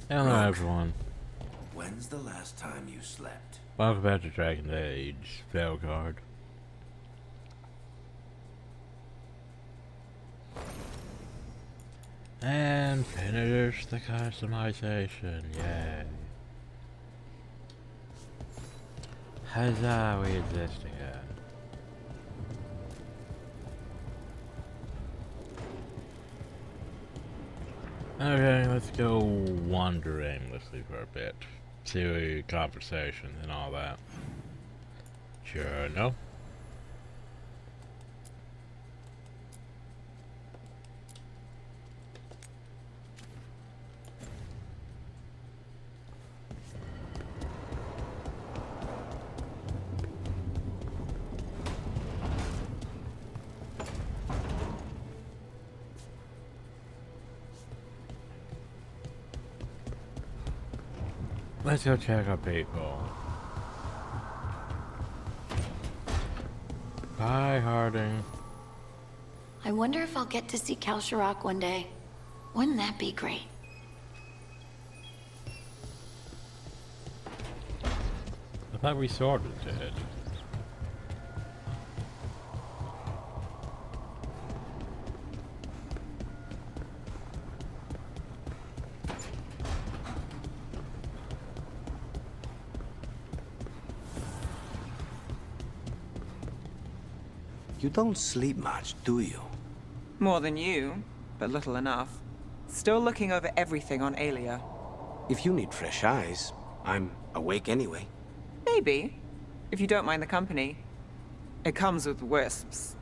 Hello everyone, When's the last time you slept? welcome back to Dragon Age Veilguard. And finish the customization, yay. Huzzah, we exist again. Okay, let's go wander aimlessly for a bit. See conversations and all that. Sure, no? Let's go check out people. Bye, Harding. I wonder if I'll get to see Kalsharok one day. Wouldn't that be great? I thought we sorted it. You don't sleep much, do you? More than you, but little enough. Still looking over everything on Aelia. If you need fresh eyes, I'm awake anyway. Maybe, if you don't mind the company. It comes with wisps.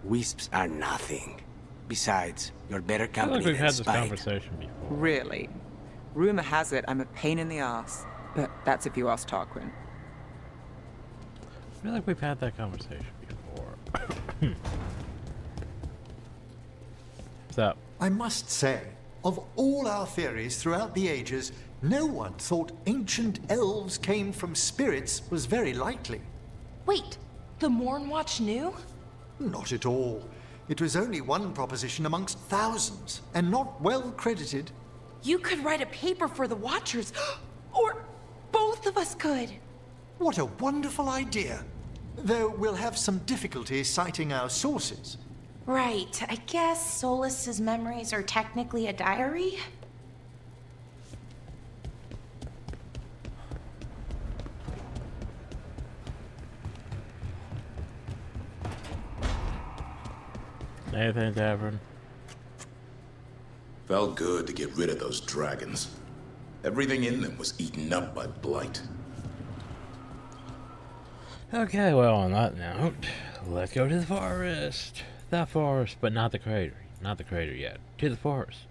Wisps are nothing. Besides, you're better I feel company like we've than had this Spite. conversation before. Really. Rumor has it I'm a pain in the ass. But that's if you ask Tarquin. I feel like we've had that conversation before. What's up? I must say, of all our theories throughout the ages, no one thought ancient elves came from spirits was very likely. Wait, the Mornwatch knew? Not at all. It was only one proposition amongst thousands, and not well credited. You could write a paper for the Watchers, or both of us could. What a wonderful idea! Though we'll have some difficulty citing our sources. Right, I guess Solus's memories are technically a diary? Anything, Tavern? Felt good to get rid of those dragons. Everything in them was eaten up by blight. Okay, well, on that note, let's go to the forest. The forest, but not the crater. Not the crater yet. To the forest.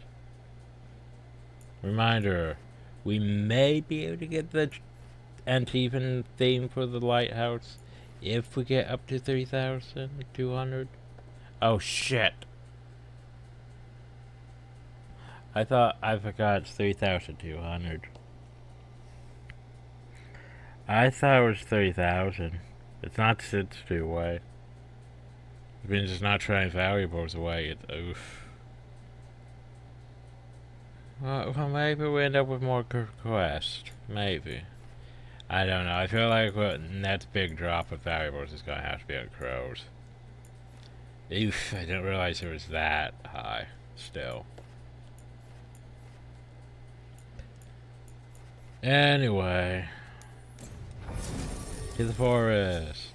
Reminder, we may be able to get the Antivan theme for the lighthouse if we get up to 3,200. Oh, shit. I forgot it's 3,200. I thought it was 3,000. It's not 60 away. It means it's not trying valuables away. It's oof. Well, maybe we end up with more quests. Maybe. I don't know. I feel like what next big drop of valuables is gonna have to be on crows. Oof, I didn't realize it was that high. Still. Anyway. To the forest.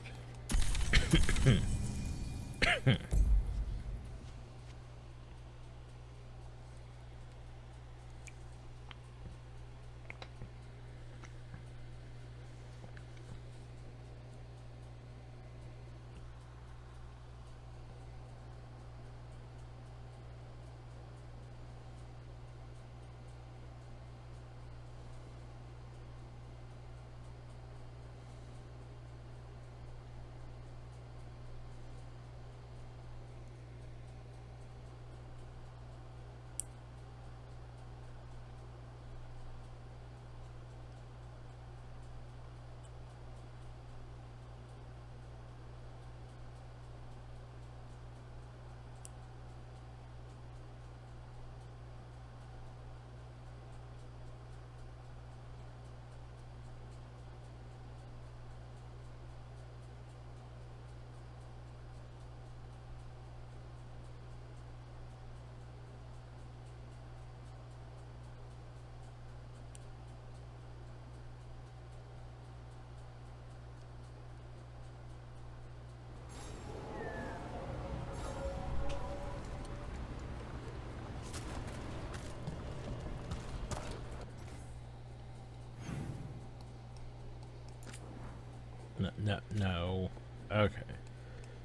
No. Okay.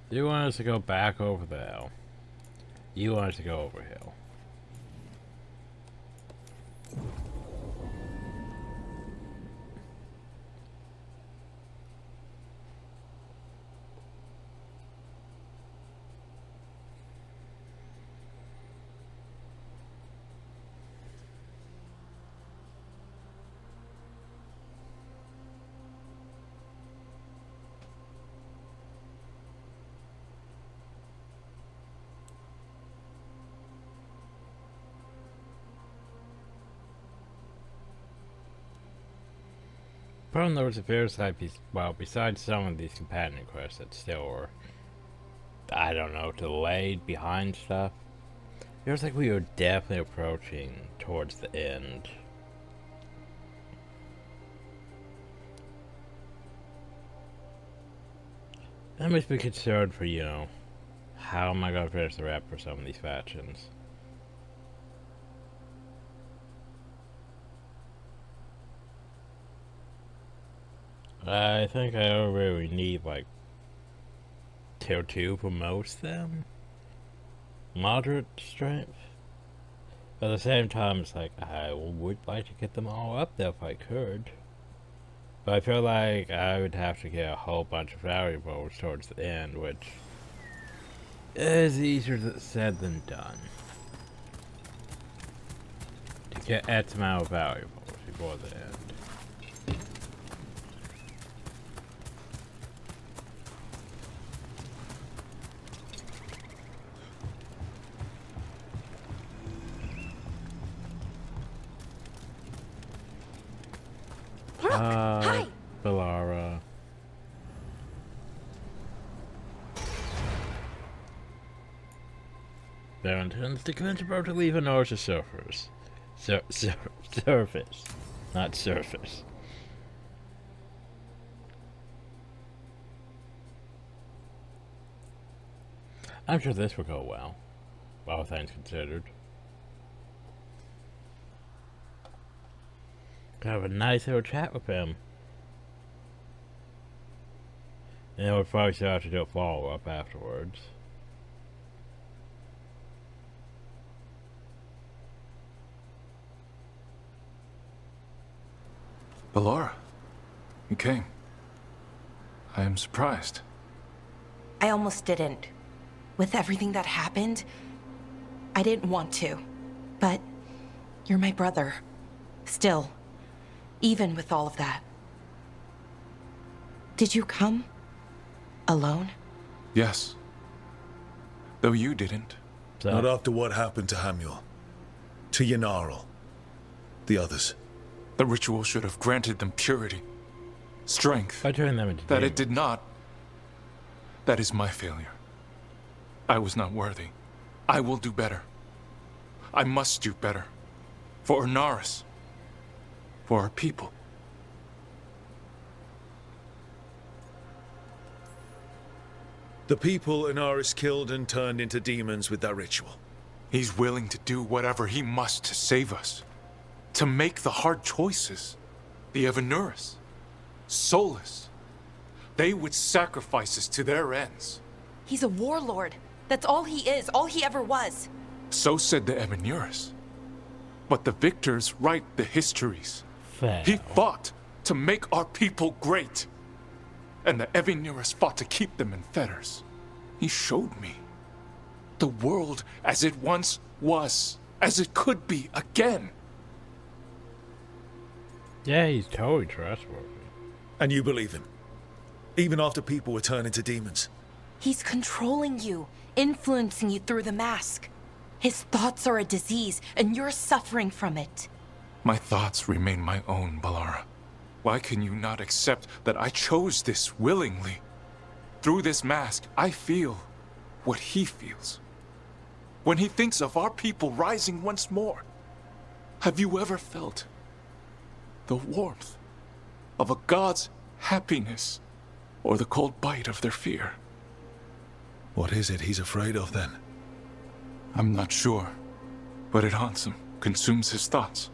You want us to go back over the hill. You want us to go over hill. Problem though, it appears like besides some of these companion quests that still were, I don't know, delayed behind stuff, it feels like we were definitely approaching towards the end. That makes me concerned for, you know, how am I gonna finish the rep for some of these factions. I think I already need like tier 2 for most of them. Moderate strength. But at the same time, it's like I would like to get them all up there if I could. But I feel like I would have to get a whole bunch of variables towards the end, which is easier said than done. To get X amount of variables before the end. Hi. Bellara. There intends to convince about to leave Honor's surface. Surface. Not surface. I'm sure this will go well. All things considered. Have a nice little chat with him. And then we'll probably still have to do a follow-up afterwards. Bellara, you came. I am surprised. I almost didn't. With everything that happened, I didn't want to. But you're my brother. Still. Even with all of that. Did you come? Alone? Yes. Though you didn't. Not after what happened to Hamuel. To Yanarl. The others. The ritual should have granted them purity. Strength. I turned them into that demons. It did not. That is my failure. I was not worthy. I will do better. I must do better. For Ornaris. For our people. The people Inaris killed and turned into demons with that ritual. He's willing to do whatever he must to save us. To make the hard choices. The Evanuris. Soulless. They would sacrifice us to their ends. He's a warlord. That's all he is, all he ever was. So said the Evanuris. But the victors write the histories. Fair. He fought to make our people great. And the Evanuris fought to keep them in fetters. He showed me the world as it once was, as it could be again. Yeah, he's totally trustworthy. And you believe him? Even after people were turned into demons? He's controlling you, influencing you through the mask. His thoughts are a disease, and you're suffering from it. My thoughts remain my own, Bellara. Why can you not accept that I chose this willingly? Through this mask, I feel what he feels. When he thinks of our people rising once more, have you ever felt the warmth of a god's happiness or the cold bite of their fear? What is it he's afraid of then? I'm not sure, but it haunts him, consumes his thoughts.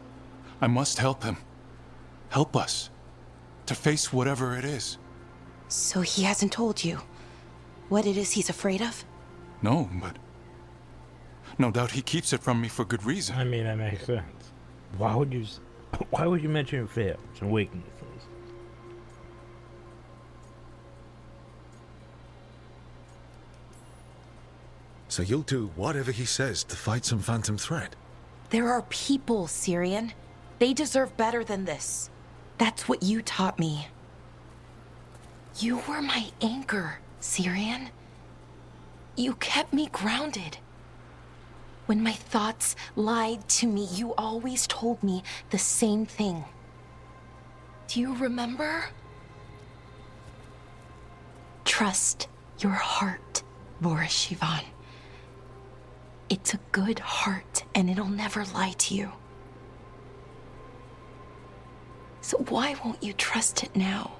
I must help him. Help us to face whatever it is. So he hasn't told you what it is he's afraid of? No, but no doubt he keeps it from me for good reason. I mean, that makes sense. Why would you? Why would you mention your failures and weaknesses? So you'll do whatever he says to fight some phantom threat? There are people, Syrian. They deserve better than this. That's what you taught me. You were my anchor, Syrian. You kept me grounded. When my thoughts lied to me, you always told me the same thing. Do you remember? Trust your heart, Boris Shivan. It's a good heart, and it'll never lie to you. So why won't you trust it now?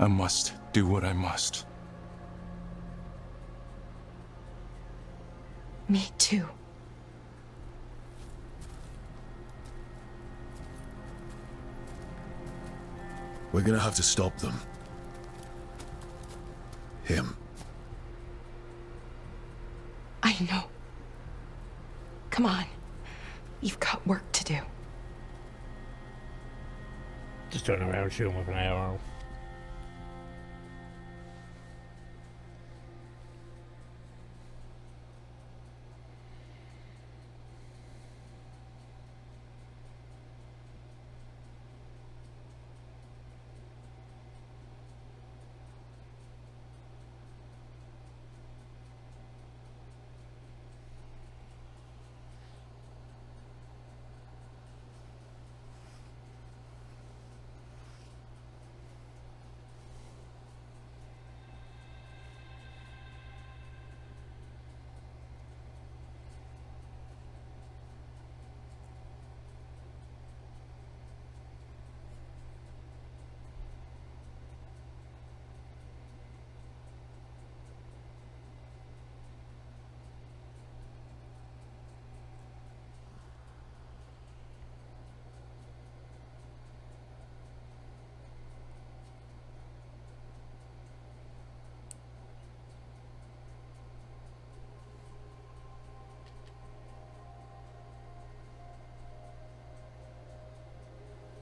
I must do what I must. Me too. We're gonna have to stop them. Him. I know. Come on. You've got work to do. Just turn around and shoot him with an arrow.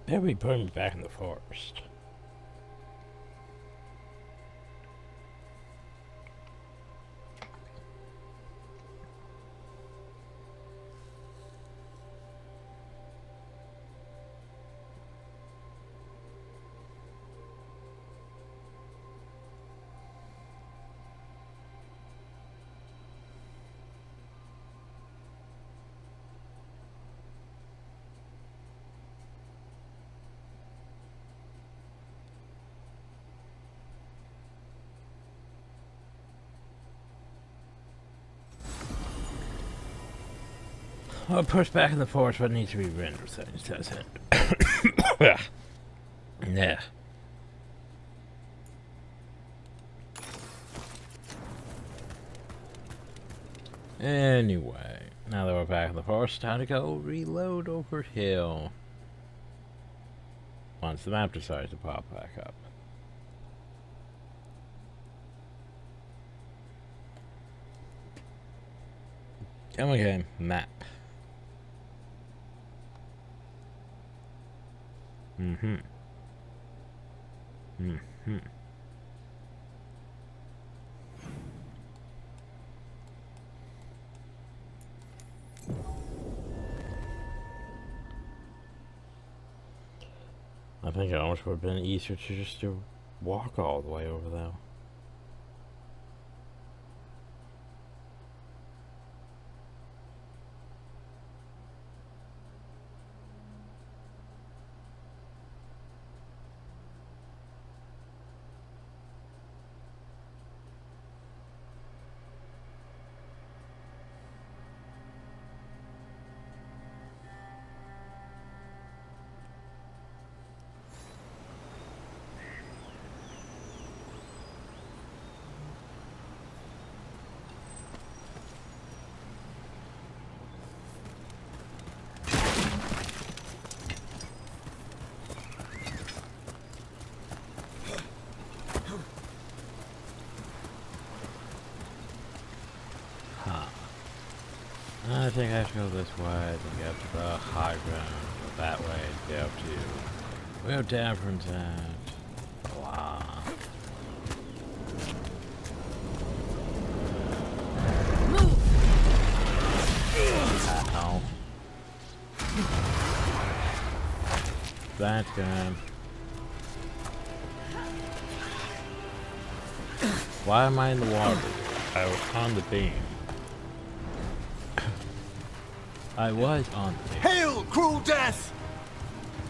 Maybe put me back in the forest. I'll push back in the forest what needs to be rendered, things does it. Yeah. Anyway, now that we're back in the forest, time to go reload over hill. Once the map decides to pop back up. Come on, game. Map. Mm-hmm. Mm-hmm. I think it almost would have been easier to just walk all the way over there. I think I have to go this way, then get up to the high ground, go that way, and get up to Will Davern's at. Blah. Ow. That's good. Why am I in the water? I was on the beam. I was on the beam. Hail, cruel death!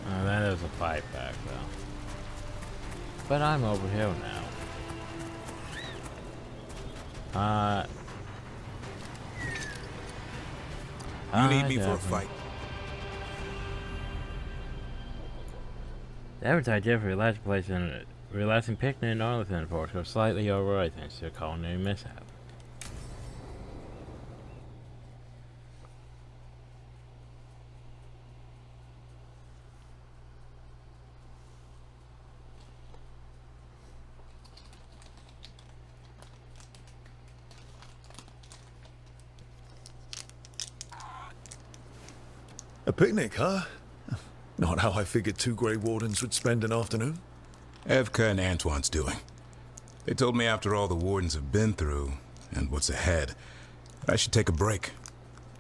Oh, then there's a fight back though. But I'm over here now. You need me for a fight. The average idea for relaxing picnic in Arlington Force goes slightly over thanks to a culinary mishap. A picnic, huh? Not how I figured two Grey Wardens would spend an afternoon. Evka and Antoine's doing. They told me after all the Wardens have been through, and what's ahead, I should take a break.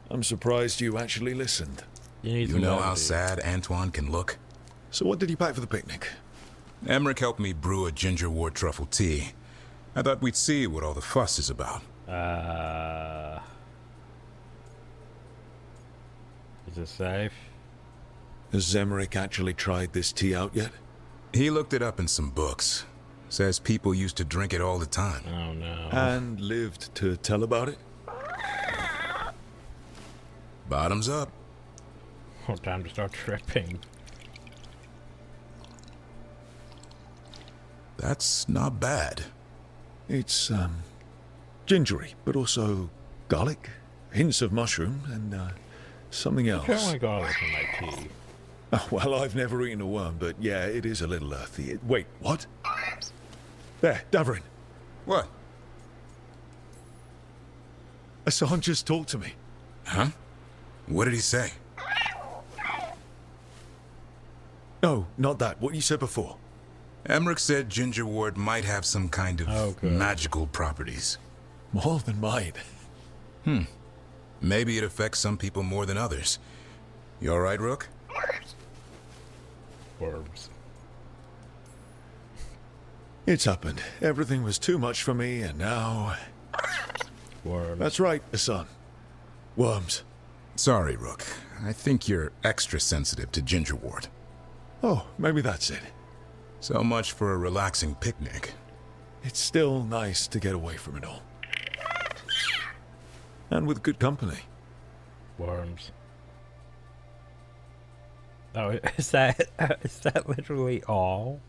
I'm surprised you actually listened. You know how sad Antoine can look? So what did you pack for the picnic? Emmerich helped me brew a ginger wort truffle tea. I thought we'd see what all the fuss is about. Is it safe? Has Emmerich actually tried this tea out yet? He looked it up in some books. Says people used to drink it all the time. Oh no. And lived to tell about it? Bottoms up. Oh, time to start tripping. That's not bad. It's, gingery, but also garlic, hints of mushroom, and, something else. I don't want garlic in my tea. Oh, well, I've never eaten a worm, but yeah, it is a little earthy. Wait, what? There, Davarin. What? Hassan just talked to me. Huh? What did he say? No, not that. What you said before. Emmerich said ginger wort might have some kind of magical properties. More than mine. Maybe it affects some people more than others. You all right, Rook? Worms. It's happened. Everything was too much for me, and now... Worms. That's right, Hassan. Worms. Sorry, Rook. I think you're extra sensitive to ginger wort. Oh, maybe that's it. So much for a relaxing picnic. It's still nice to get away from it all. And with good company. Worms. Oh, is that literally all?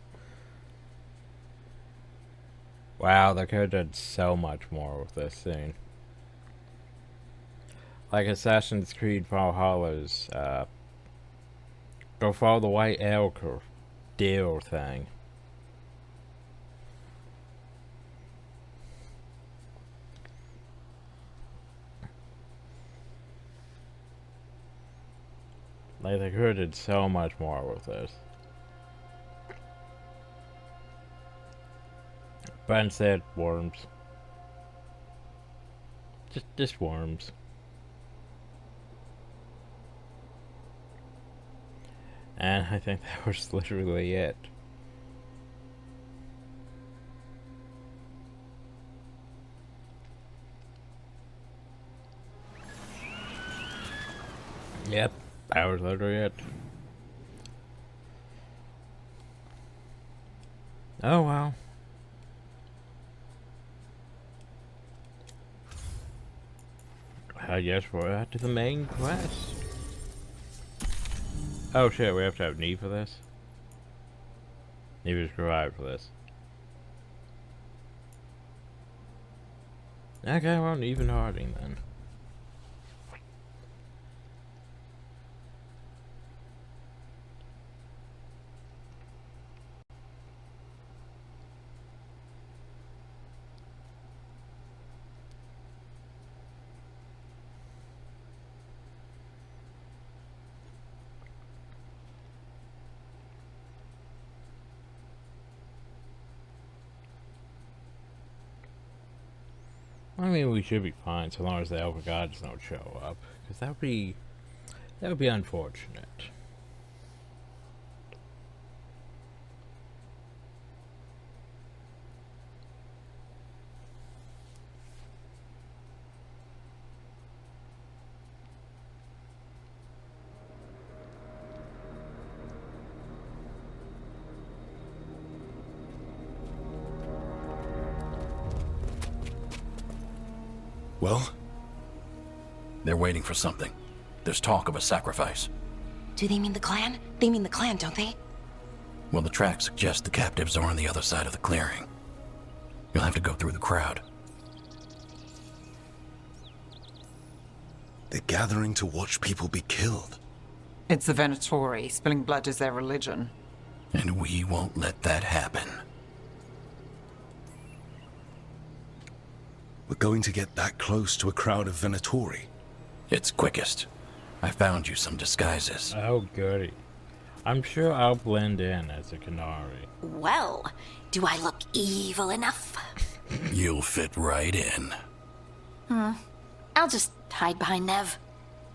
Wow, they could have done so much more with this scene. Like Assassin's Creed Valhalla's, go follow the white elk or deer thing. Like, they could have did so much more with this. But instead, worms. Just worms. And I think that was literally it. Yep, that was literally it. Oh well. I guess we're out to the main quest. Oh shit, we have to have Neve for this? Neve is required for this. Okay, well, Neve and Harding then. I mean, we should be fine so long as the Elder Gods don't show up, because that would be unfortunate. Well? They're waiting for something. There's talk of a sacrifice. Do they mean the clan? They mean the clan, don't they? Well, the tracks suggest the captives are on the other side of the clearing. You'll have to go through the crowd. They're gathering to watch people be killed. It's the Venatori. Spilling blood is their religion. And we won't let that happen. We're going to get that close to a crowd of Venatori. It's quickest. I found you some disguises. Oh, goody. I'm sure I'll blend in as a Canary. Well, do I look evil enough? You'll fit right in. I'll just hide behind Nev.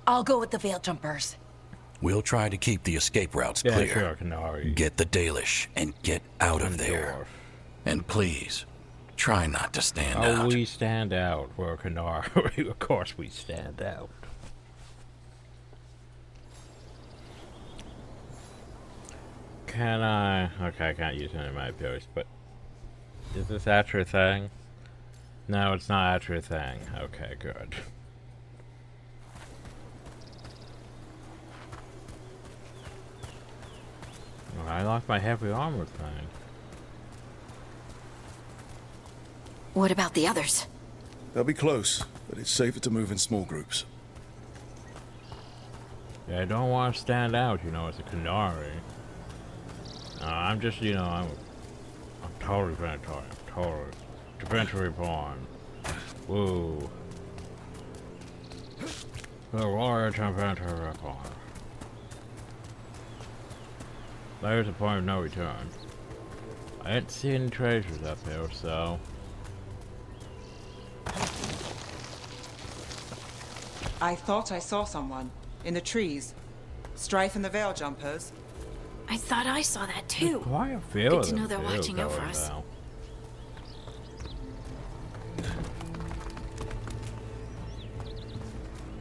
I'll go with the veil jumpers. We'll try to keep the escape routes Yeah, clear. sure, Canary. Get the Dalish and get out of there. Dwarf. And please, try not to stand Oh, out. we stand out. We're a Canary. Of course we stand out. Can I... Okay, I can't use any of my abilities, but... Is this actually a thing? No, it's not actually a thing. Okay, good. Oh, I lost my heavy armor thing. What about the others? They'll be close, but it's safer to move in small groups. Yeah, I don't want to stand out, you know, as a Canary. I'm just, you know, I'm totally Venatori. I'm totally Defensively born. Woo. The warrior Defensively born. There's a point of no return. I didn't see any treasures up here, so... I thought I saw someone. In the trees. Strife and the Veil Jumpers. I thought I saw that too. Quite a few Good of to them know they're too watching out for going us. down.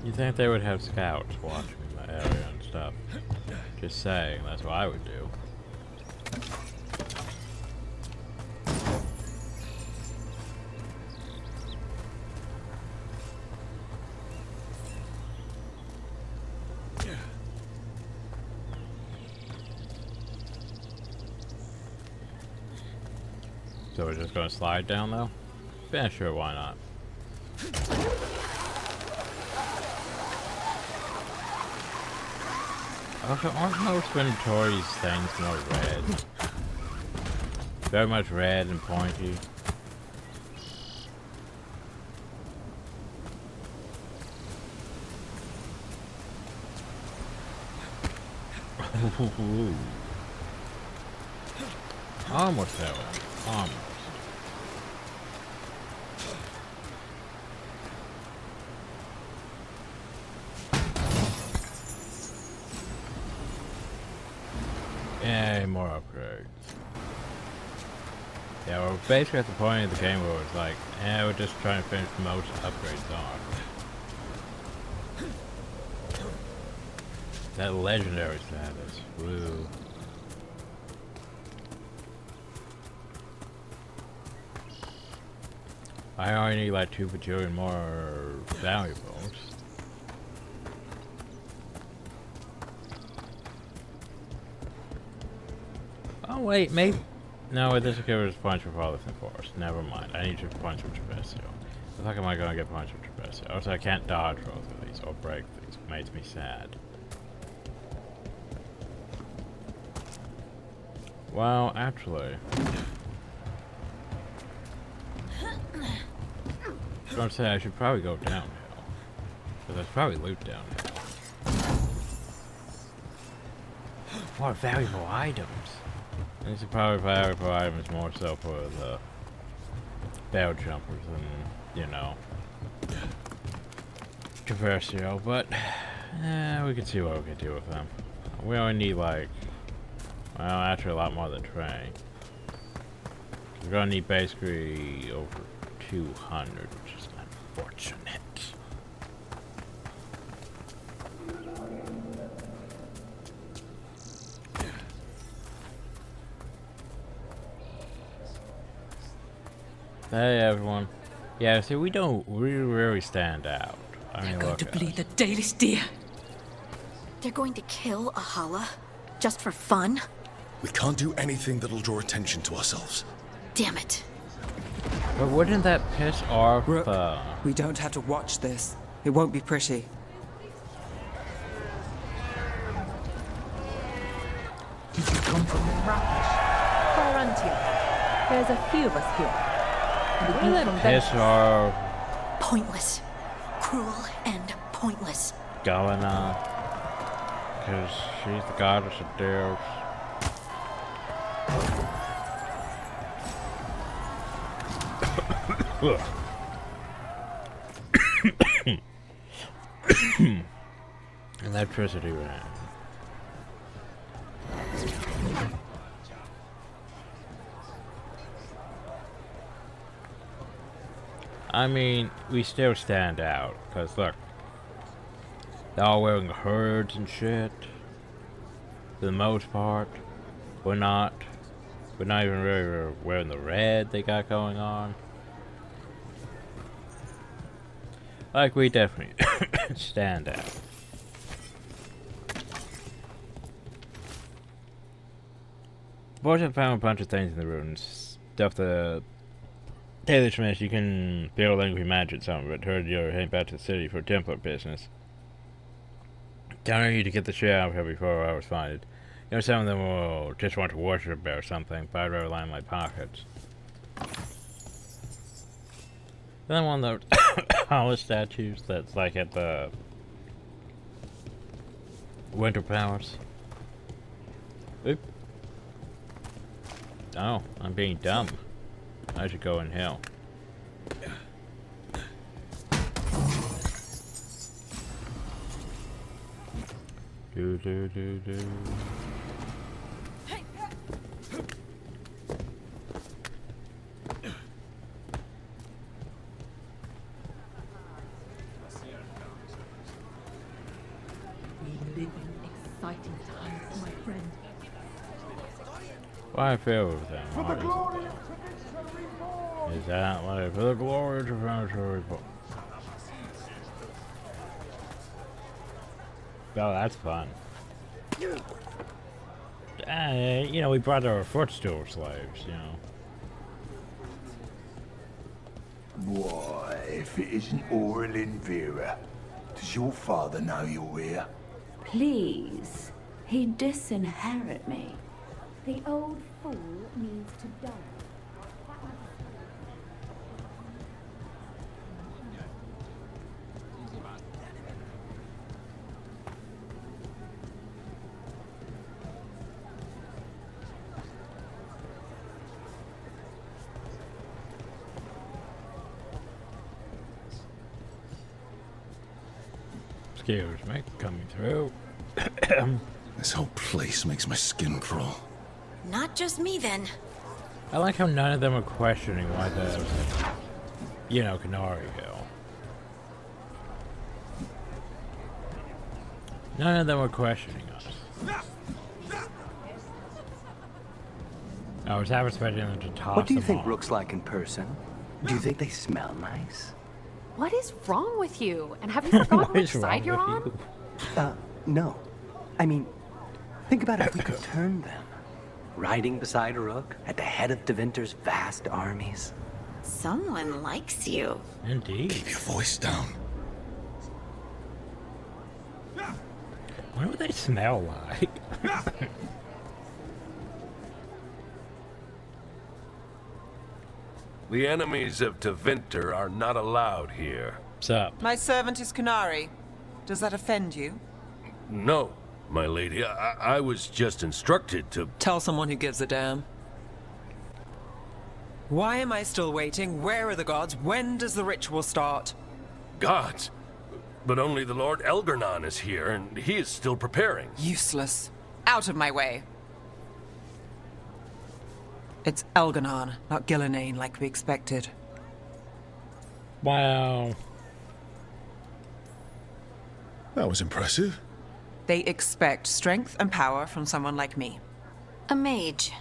You think they would have scouts watching the area and stuff? Just saying, that's what I would do. So we're just gonna slide down though? Yeah, sure, why not? Okay, aren't most Venatori's things more red? Very much red and pointy. Almost that one. Almost. Yeah, more upgrades. Yeah, we're basically at the point of the game where it's like, we're just trying to finish most upgrades off. That legendary status. Woo. I only need like 2 bajillion more valuables. Oh wait, maybe... No, this will give us points for Father's Force. Never mind, I need to points for Traversio. The fuck am I gonna get points for Traversio? Also, I can't dodge both of these or break these. It makes me sad. Well, actually... I was gonna say I should probably go downhill. Because there's probably loot downhill. What valuable items! These are probably valuable items more so for the Veil Jumpers than, you know, controversial, but we can see what we can do with them. We only need like, well, actually a lot more than 20. We're gonna need basically over 200, which is unfortunate. Hey everyone. Yeah, see, we really stand out. I mean, They're going look to at bleed the Dailies dear. They're going to kill Ahala? Just for fun? We can't do anything that'll draw attention to ourselves. Damn it. But wouldn't that piss off? Rook, we don't have to watch this. It won't be pretty. Did you come from the mountains? Quarantine. There's a few of us here. And the youth from Piss off Pointless. Cruel and pointless. going on. Because she's the goddess of death. Electricity ran. I mean, we still stand out, because look, they're all wearing hoods and shit. For the most part, we're not even really wearing the red they got going on. Like, we definitely stand out. Boys have found a bunch of things in the ruins. Stuff the Taylor Smith, you can build angry magic some of it. Heard you're heading back to the city for Templar business. Telling you to get the shit out of here before I was fired. You know, some of them will just want to worship or something, but I'd rather line my pockets. Then one of those hollow statues that's like at the Winter Palace. Oop. Oh, I'm being dumb. I should go in hell. Do do do do. We live in exciting times, my friend. Why feel with them? Is that like for the glory of Transitory Book? Oh, that's fun. You know, we brought our footstool slaves, you know. Why, if it isn't Aurelin Vera, does your father know you're here? Please, he disinherit me. The old fool needs to die. Excuse me, coming through. This whole place makes my skin crawl. Not just me, then. I like how none of them are questioning why the, you know, Canary Hill. None of them are questioning us. I was half expecting them to toss What do you them think off. Rook's like in person? Do you think they smell nice? What is wrong with you? And have you forgotten What which is wrong side you're with on? you? No. I mean, think about if we could turn them. Riding beside Rook, at the head of Devinter's vast armies. Someone likes you. Indeed. Keep your voice down. What do they smell like? The enemies of Tevinter are not allowed here. What's up? My servant is Canary. Does that offend you? No, my lady. I was just instructed to... Tell someone who gives a damn. Why am I still waiting? Where are the gods? When does the ritual start? Gods? But only the Lord Elgarnon is here, and he is still preparing. Useless. Out of my way. It's Elgarnon, not Gillenane, like we expected. Wow. That was impressive. They expect strength and power from someone like me. A mage.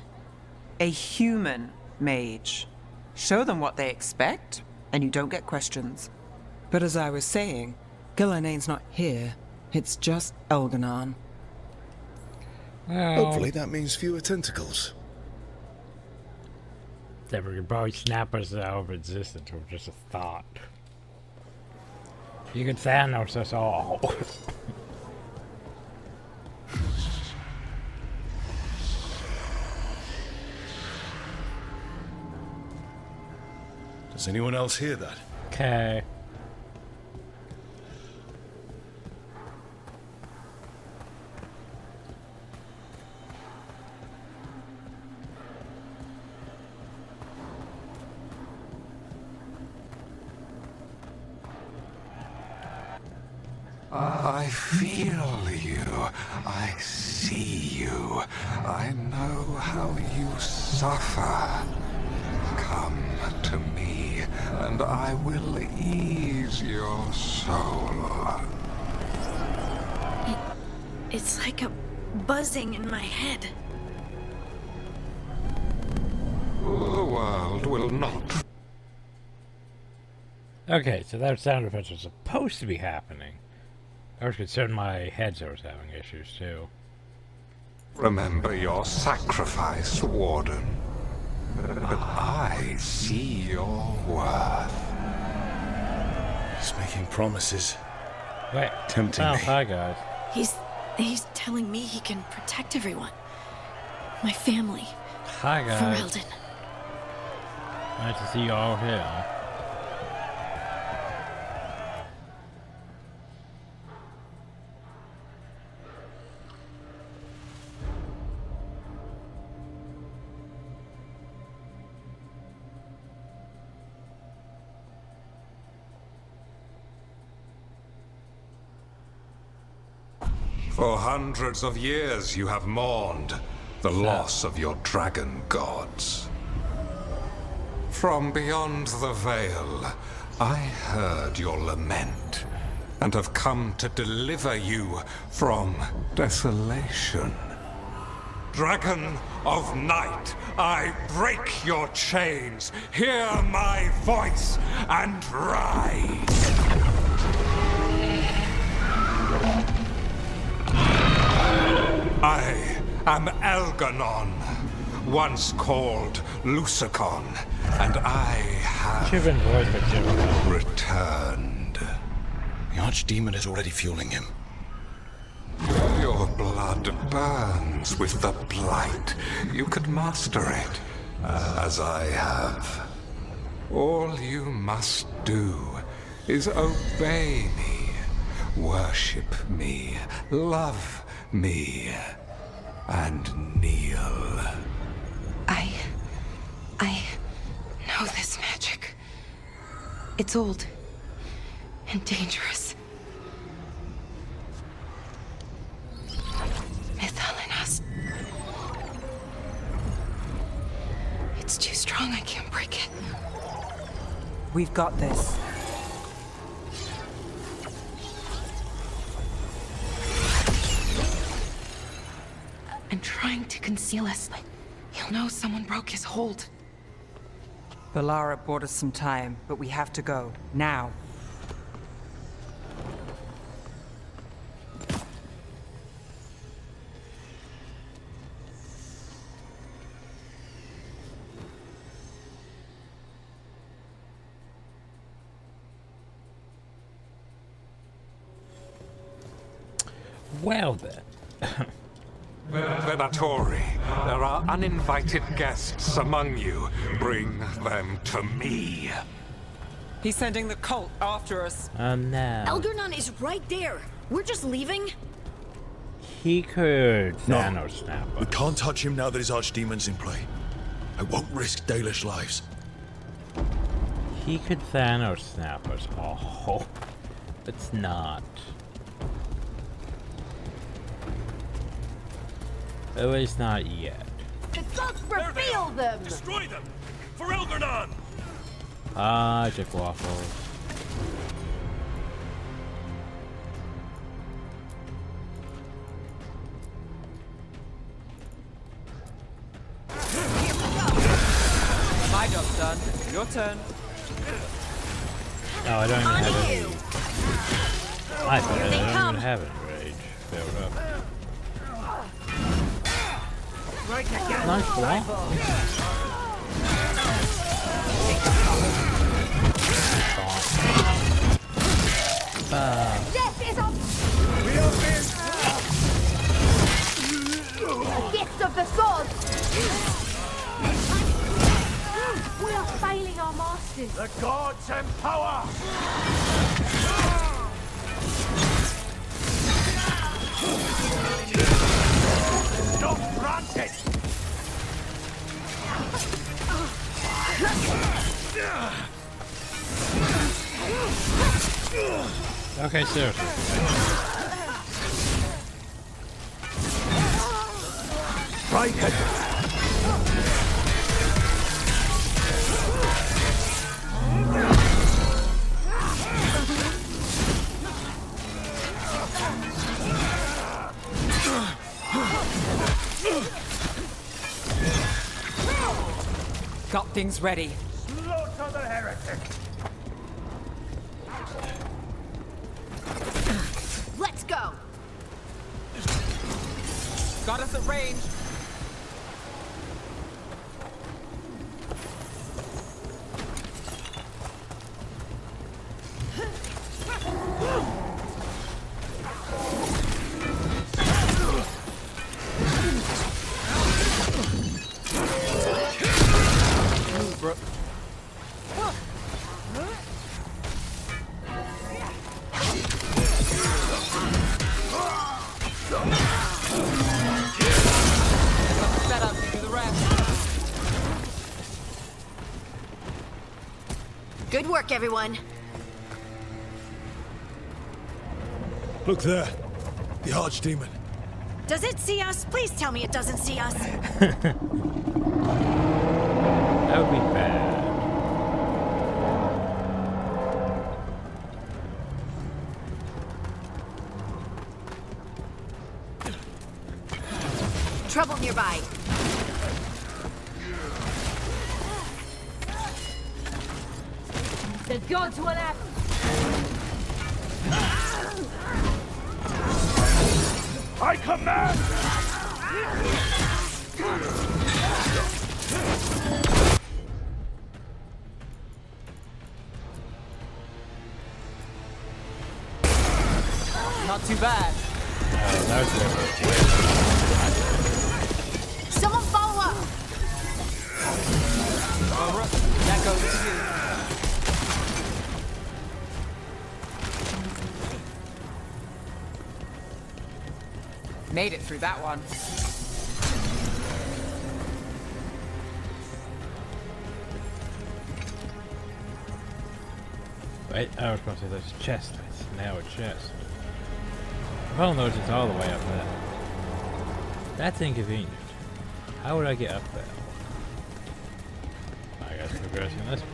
A human mage. Show them what they expect, and you don't get questions. But as I was saying, Gillenane's not here. It's just Elgarnon. Hopefully that means fewer tentacles. That we could probably snap us out of existence with just a thought. You could Thanos us all. Does anyone else hear that? Okay. I feel you. I see you. I know how you suffer. Come to me, and I will ease your soul. It's like a buzzing in my head. The world will not. Okay, so that sound effects was supposed to be happening. I was concerned my headset was having issues too. Remember your sacrifice, Warden. But I see your worth. He's making promises. Wait. Tempting me. Hi, guys. He's telling me he can protect everyone. My family. Hi, guys. Ferelden. Nice to see you all here. For hundreds of years you have mourned the loss of your dragon gods. From beyond the veil, I heard your lament and have come to deliver you from desolation. Dragon of Night, I break your chains. Hear my voice and rise. I am Elgarnon, once called Lucicon, and I have returned. The Archdemon is already fueling him. Your blood burns with the blight. You could master it, as I have. All you must do is obey me, worship me, love me, and kneel. I know this magic. It's old and dangerous. Mythalinas. It's too strong, I can't break it. We've got this. I'm trying to conceal us. He'll know someone broke his hold. Valara bought us some time, but we have to go. Now. Well then. Venatori, there are uninvited guests among you. Bring them to me. He's sending the cult after us. Oh no. Elgarnon is right there. We're just leaving? He could Thanos snap us. We can't touch him now that his Archdemon's in play. I won't risk Dalish lives. He could Thanos snap us all. It's not. At least not yet. The gods reveal them! Destroy them! For Elgarnon! Ah, I took waffles. My job's done. Your turn. Oh, I don't even have any. I thought I don't even have any rage filled up. Nice block. Death is a gift of the gods! We are failing our masters! The gods empower! Not granted! Okay, seriously. Right head. Got things ready. Slaughter the heretic! Let's go! Got us at range. Set up to do the rest. Good work, everyone. Look there. The Archdemon. Does it see us? Please tell me it doesn't see us. That would be bad. Trouble nearby. The gods will have... I command! Not too bad. Someone follow up! That goes to you. Made it through that one. Wait, I was supposed to say there's a chest. It's now a chest. The problem though is it's all the way up there. That's inconvenient. How would I get up there? I guess progressing this way.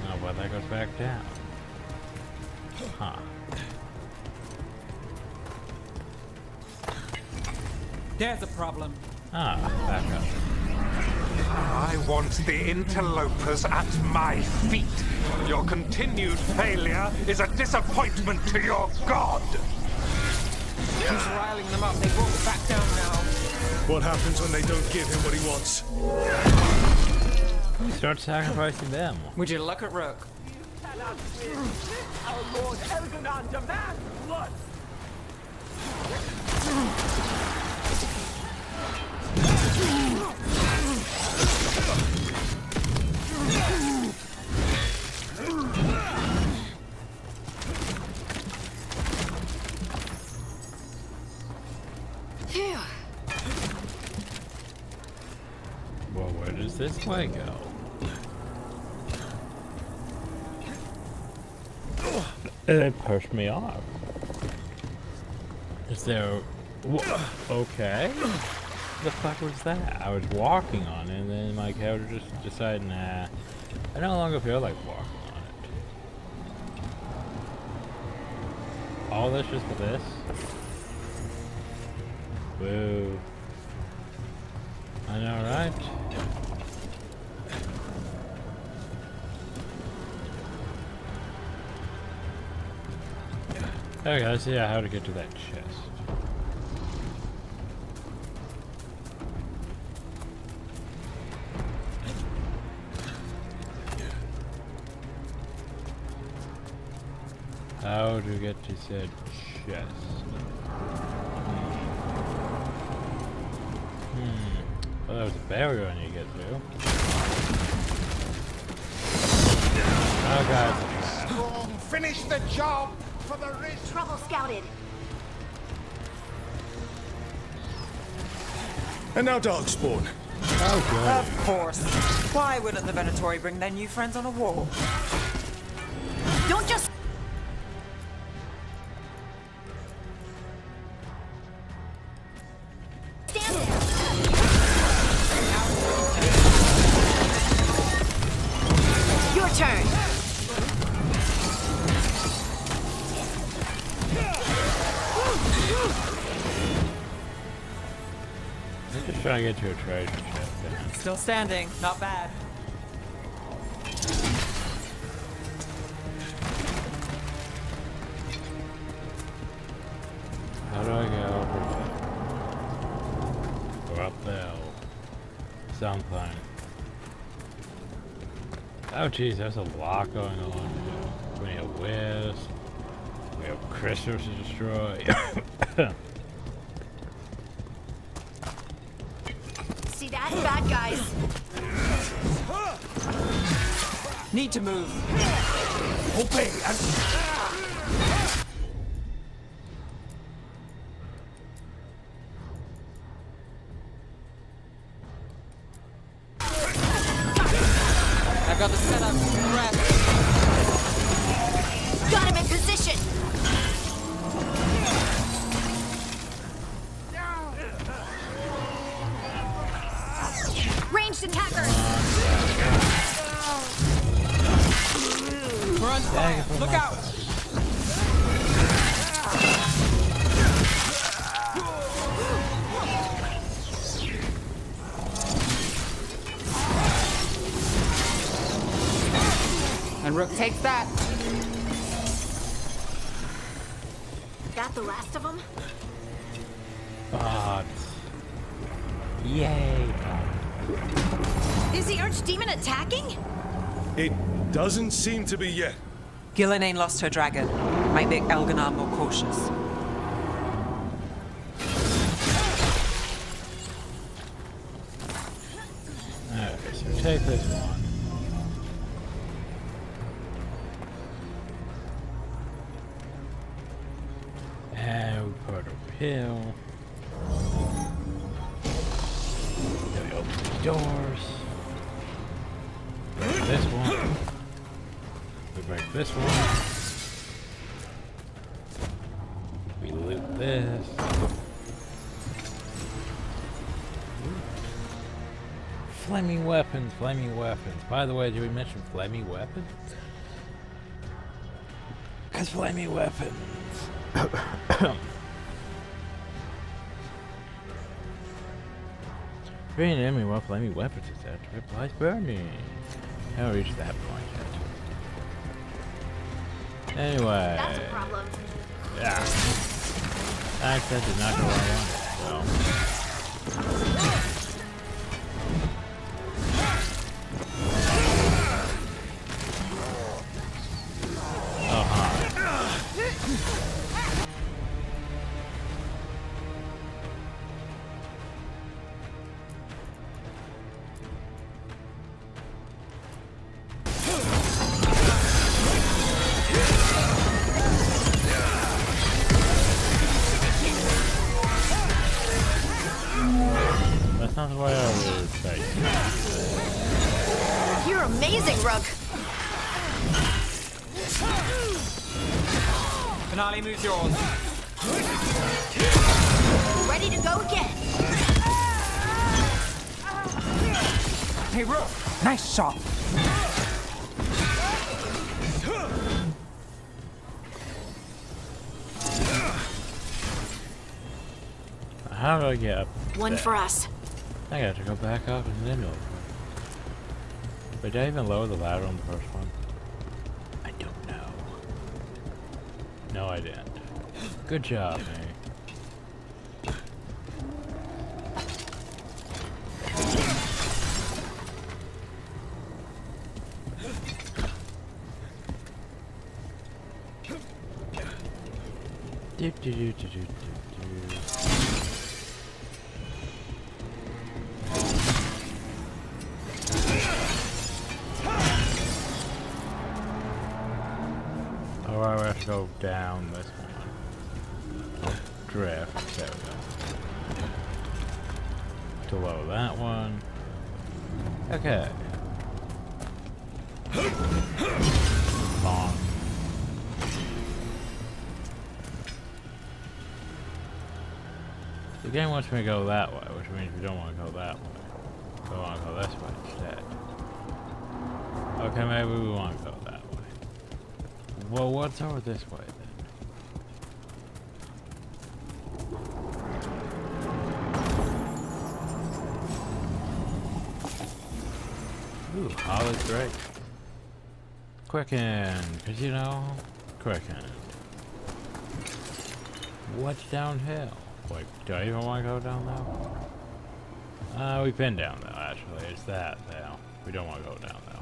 Oh, well, that goes back down. Huh. There's a problem. Ah, back up. I want the interlopers at my feet. Your continued failure is a disappointment to your god. He's riling them up. They won't back down now. What happens when they don't give him what he wants? Start sacrificing them. Would you look at Rook? Our Lord Elgarnon demands blood! Phew. Well, where does this way go? And it pushed me off. Is there... Okay. The fuck was that? I was walking on it, and then my character just decided, nah, I no longer feel like walking on it. All this just for this? Woo. I know, right? Okay, let's see how to get to that chest. How to get to said chest? Well, there was a barrier I need to get through. Oh, God. Strong, finish the job for the rich. Trouble scouted. And now Darkspawn. Oh, good. Of course. Why wouldn't the Venatori bring their new friends on a walk? Don't just... stand there. Your turn. I'm just trying to get to a treasure chest. Still standing. Not bad. How do I get over there? Or up there? Something. Oh jeez, there's a lot going on here. We have Wisp. We have crystals to destroy. See that? Bad guys. Need to move. Obey and... I've got the setup. Rest. Got him in position. Ranged attackers. We're on fire. Look out. And Rook takes that. Got the last of them? But... Yay! Is the Archdemon attacking? It doesn't seem to be yet. Gillenane lost her dragon. Might make Elganar more cautious. Okay, so take this one. And we put a pill. Then we open these doors. Break this one. We break this one. We loot this. Flaming weapons, flaming weapons. By the way, did we mention flaming weapons? Because flaming weapons. Bring an enemy while flaming weapons is that replies burning. Haven't reached that point yet. Anyway. That's a problem. Yeah. Actually, that did not go where I wanted, so. That's not the way I would say. You're amazing, Rook. Finale moves yours. Ready to go again. Hey, Rook. Nice shot. How do I get up One there? for us. I got to go back up and then over. But did I even lower the ladder on the first one? I don't know. No, I didn't. Good job, man. Do, do, do, do, do, do. Alright, we have to go down this one. Drift. There we go. Below that one. Okay. Bonk. The game wants me to go that way, which means we don't want to go that way. We want to go this way instead. Okay, maybe we want to go that way. Well, what's over this way then? Ooh, Holly's great. Quicken, cause you know, quicken. What's downhill? Wait, do I even want to go down there? We've been down though, actually. It's that now. We don't want to go down though.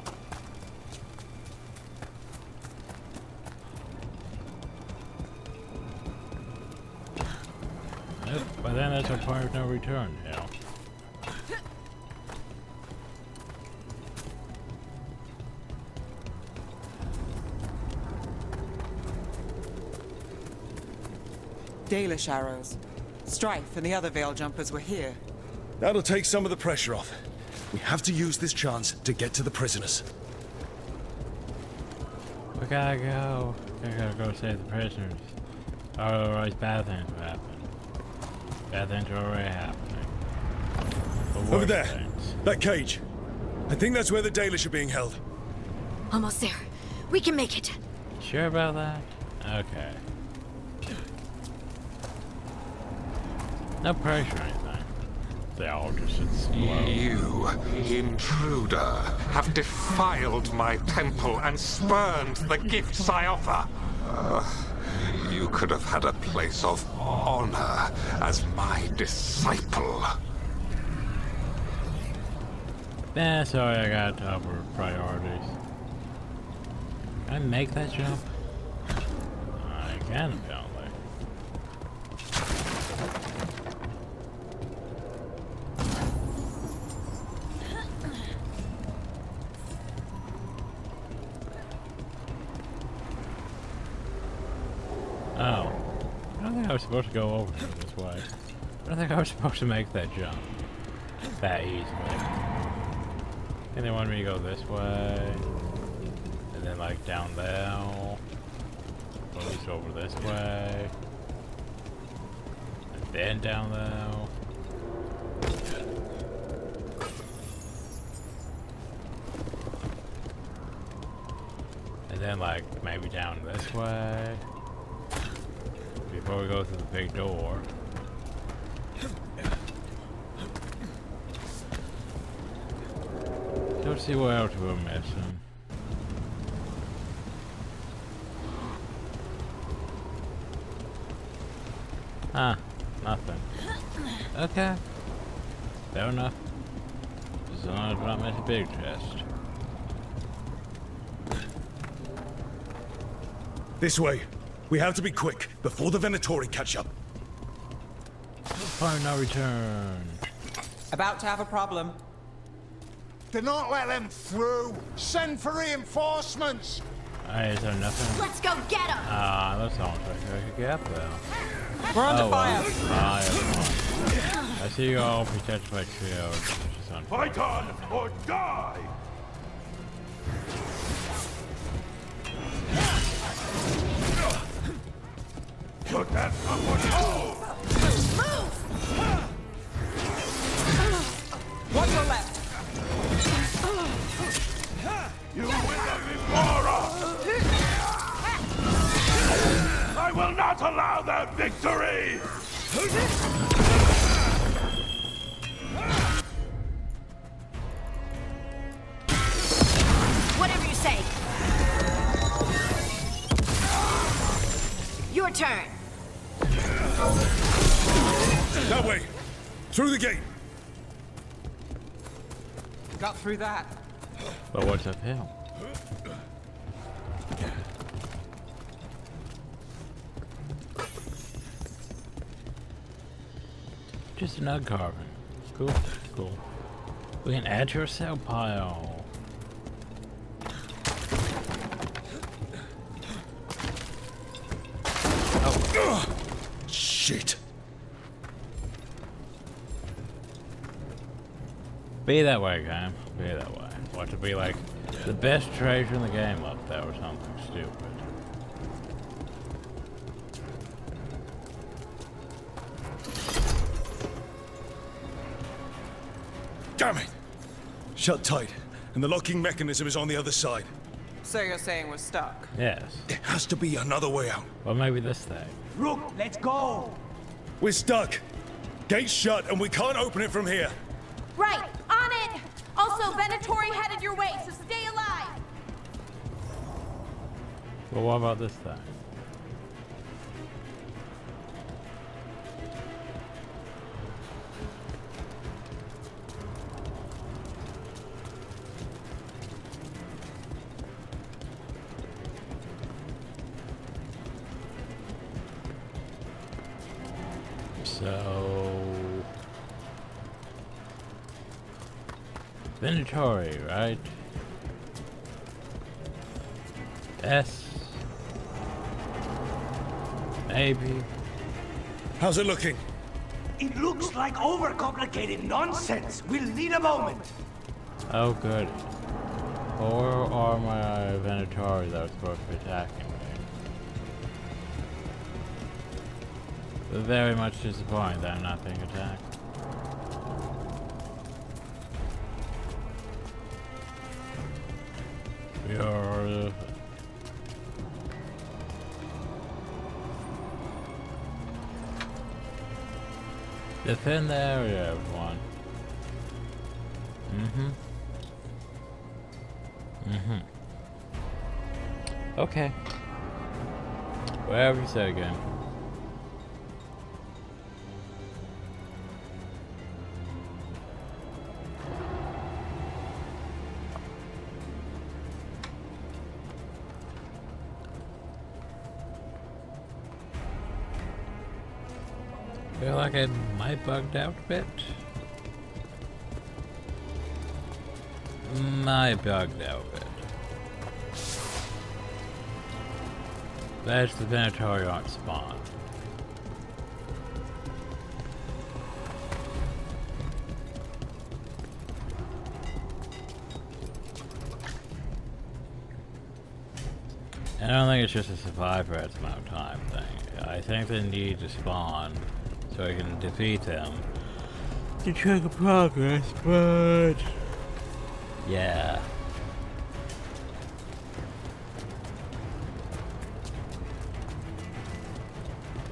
Nope, but then that's a point of no return, you know. Dalish arrows. Strife and the other Veil Jumpers were here. That'll take some of the pressure off. We have to use this chance to get to the prisoners. We gotta go. We gotta go save the prisoners. Otherwise bad things will happen. Bad things are already happening. Over there. That cage. I think that's where the Dalish are being held. Almost there. We can make it. Sure about that? Okay. No pressure or anything. They all just sit slow. You, intruder, have defiled my temple and spurned the gifts I offer. You could have had a place of honor as my disciple. Nah, sorry, I got upper priorities. Can I make that jump? I can, apparently. Oh. I don't think I was supposed to go over here this way. I don't think I was supposed to make that jump that easily. And they wanted me to go this way. And then like down there. Or at least over this way. And then down there. And then like maybe down this way. Before we go through the big door. Let's see what else we're missing. Ah, nothing. Okay. Fair enough. As long as we're not missing a big chest. This way. We have to be quick before the Venatori catch up. Point no return. About to have a problem. Do not let them through. Send for reinforcements. Alright, is there nothing? Let's go get them. Ah, that's almost like I could get up there. We're under fire. Ah, yeah, I see you all protected by shields, which is unfortunate. Fight on or die. another victory! Whatever you say. Your turn. That way! Through the gate! Got through that. But what's up here? Just an egg carving. Cool, cool. We can add to our cell pile. Oh. Shit. Be that way, game. Be that way. Want to be like the best treasure in the game up there or something stupid. Damn it! Shut tight, and the locking mechanism is on the other side. So you're saying we're stuck? Yes. There has to be another way out. Or maybe this thing. Rook, let's go! We're stuck. Gate's shut, and we can't open it from here. Right, on it! Also, Venatori headed your way, so stay alive! Well, what about this thing? So... Venatori, right? S. Maybe. How's it looking? It looks like overcomplicated nonsense. We'll need a moment. Oh, good. Or are my Venatori that was supposed to be attacking me? But very much disappointed that I'm not being attacked. We are... defend the area, everyone. Okay. Whatever you say again. Feel like I might bugged out a bit. Might bugged out a bit. That's the Venatori aren't spawned. I don't think it's just a survivor at the amount of time thing. I think they need to spawn so I can defeat them to check the progress, but yeah.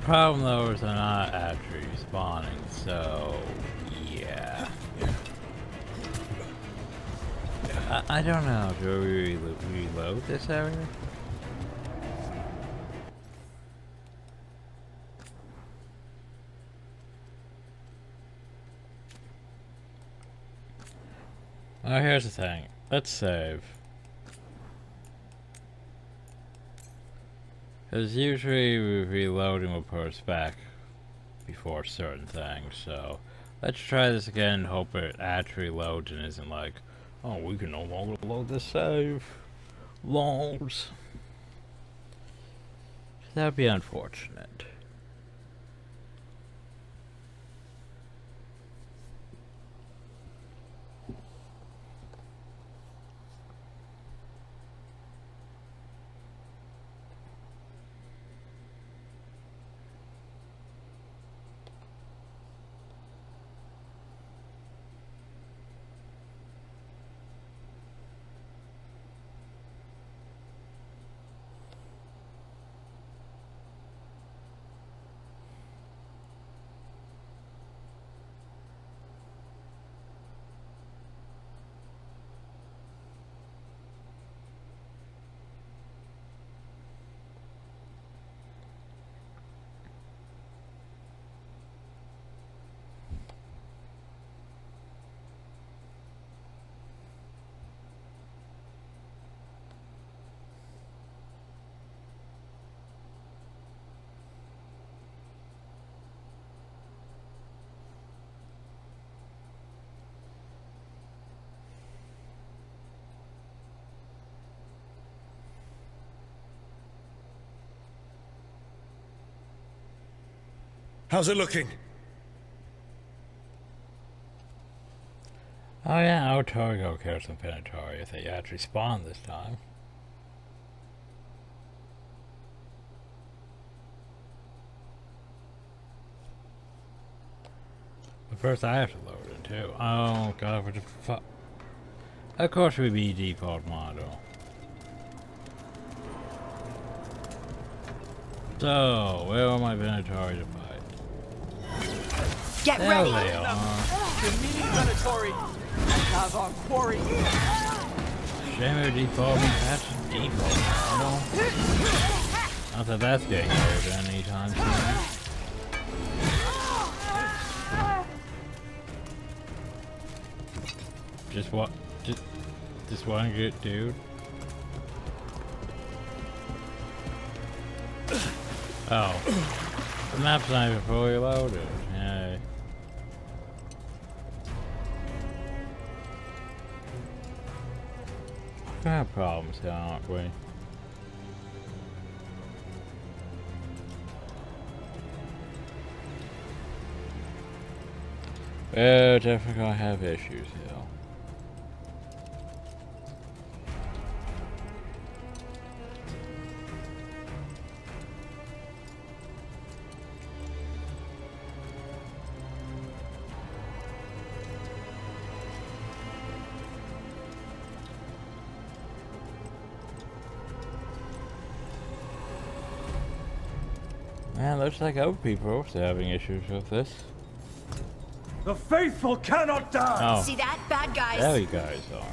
Problem though is they're not actually spawning, so yeah. I don't know, do we reload this area? Oh, here's the thing. Let's save. Because usually reloading will put us back before certain things, so let's try this again and hope it actually loads and isn't like, oh, we can no longer load the save. Loads. That'd be unfortunate. How's it looking? Oh yeah, our Torgo kills some Venatori if they actually spawn this time. But first I have to load it too. Oh god, what the fuck. Of course it would be default model. So, where are my Venatori to fight? Get there ready! They are. The mini Venatori have our quarry. Shame default, that's default model. Not that that's getting loaded anytime soon. Just what? Just one good dude. Oh, the map's not even fully loaded. Yay. We have problems here, aren't we? We're definitely gonna have issues here. Man, looks like other people are also having issues with this. The faithful cannot die! Oh. See that? Bad guys. There you guys are.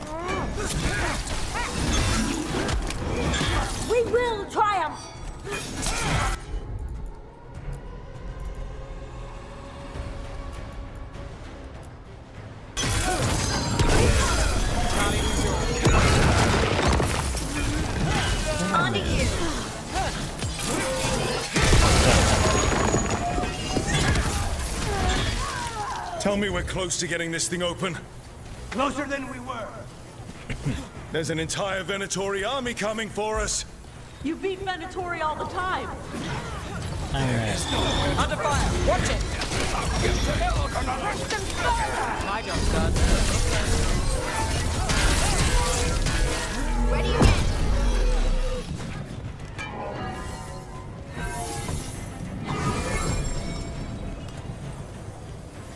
We will triumph! On to you! Tell me we're close to getting this thing open. Closer than we were. There's an entire Venatori army coming for us. You beat Venatori all the time. Under fire! Watch it! My job's done. Ready again!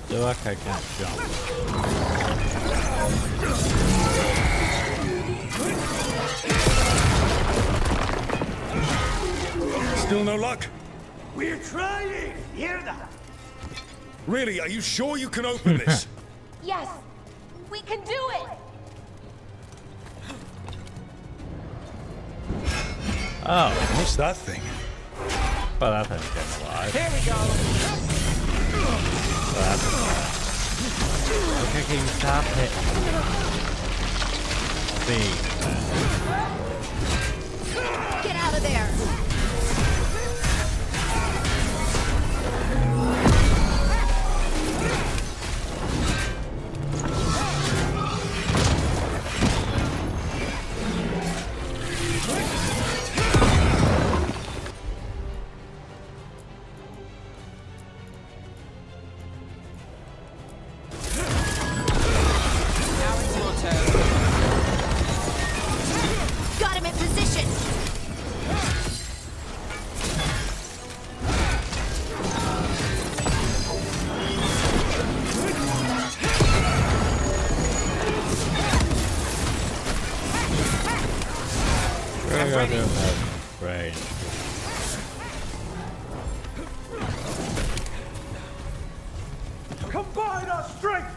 So like I can't jump. Still no luck? We're trying! Hear that? Really, are you sure you can open this? Yes, we can do it. Oh. What's that thing? Well, that thing's getting alive. Here we go. Well, that's alive. Okay, can you stop it? Get out of there! Got him in position! We're gonna have range. Combine our strength!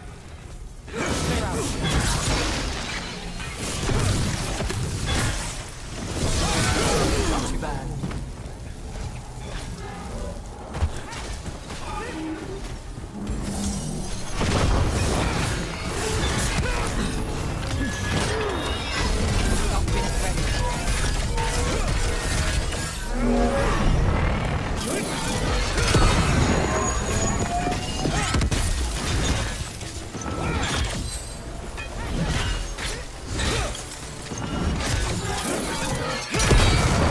Not too bad.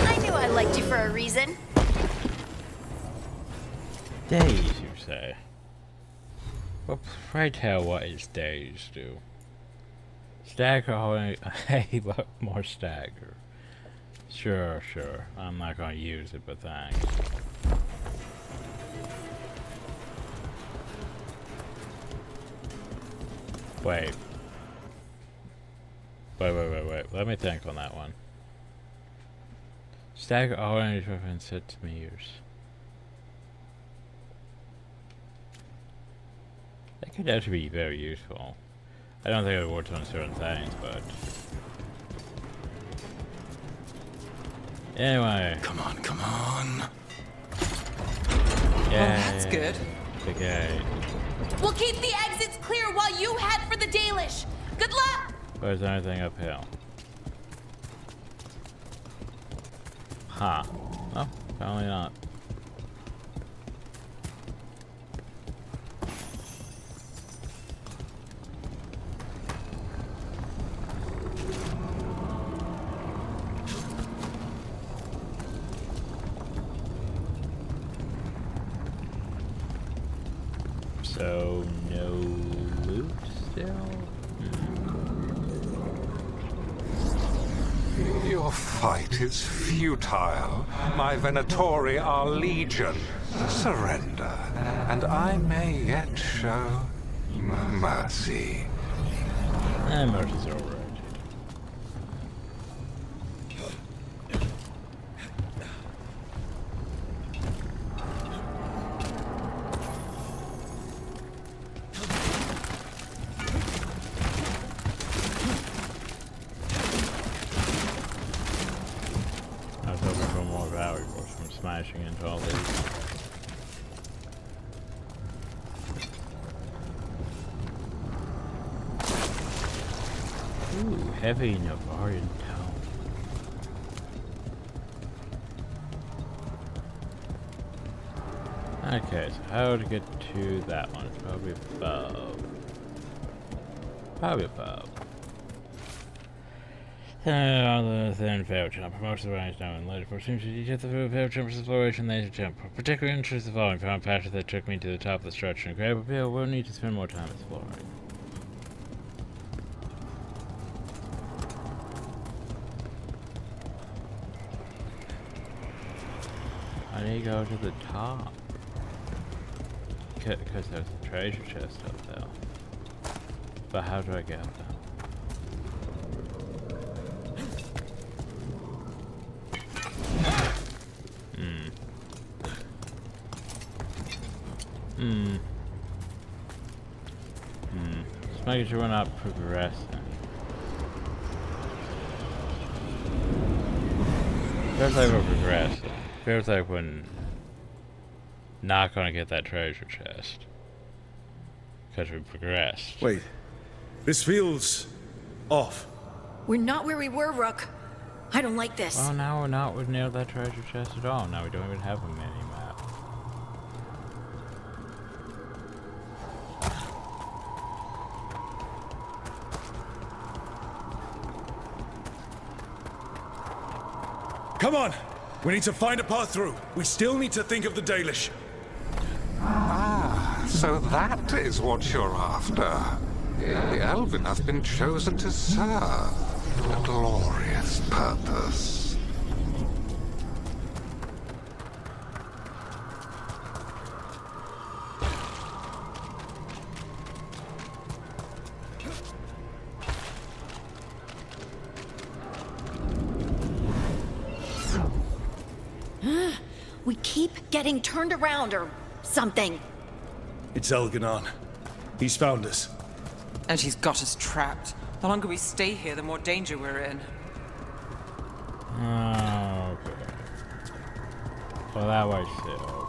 I knew I liked you for a reason. Days, you say? Well, pray tell, what is days do? Stagger holding hey, but more stagger. Sure. I'm not gonna use it, but thanks. Wait. Let me think on that one. Stagger all enemies within 6 meters. That could actually be very useful. I don't think it works on certain things, but... Anyway. Come on. Yeah. Well, that's good. The gate. We'll keep the exits clear while you head for the Dalish. Good luck! Where's there anything uphill? Huh. Oh, apparently not. So, no loot still? Your fight is futile. My Venatori are legion. Surrender, and I may yet show mercy. Mercy's alright. Smashing into all these. Ooh, heavy Navarian tome. Okay, so how to get to that one? It's probably above. Probably above. On the thin fail jump. Most of the range now in later for seems to detail the fail jumper's exploration laser jump. Particularly interested in the following. Found patches that took me to the top of the structure and grab a pill. We'll need to spend more time exploring. I need to go to the top. Because there's a treasure chest up there. But how do I get up there? Just making sure we're not progressing. Feels like we're progressing. Feels like we're not gonna get that treasure chest. Because we progressed. Wait. This feels off. We're not where we were, Rook. I don't like this. Well, now we're not near that treasure chest at all. Now we don't even have a mini map. Come on! We need to find a path through. We still need to think of the Dalish. Ah, so that is what you're after. The Elven have been chosen to serve a glorious purpose. We keep getting turned around or something. It's Elganon. He's found us. And she's got us trapped. The longer we stay here, the more danger we're in. Oh, okay. Well, that way still.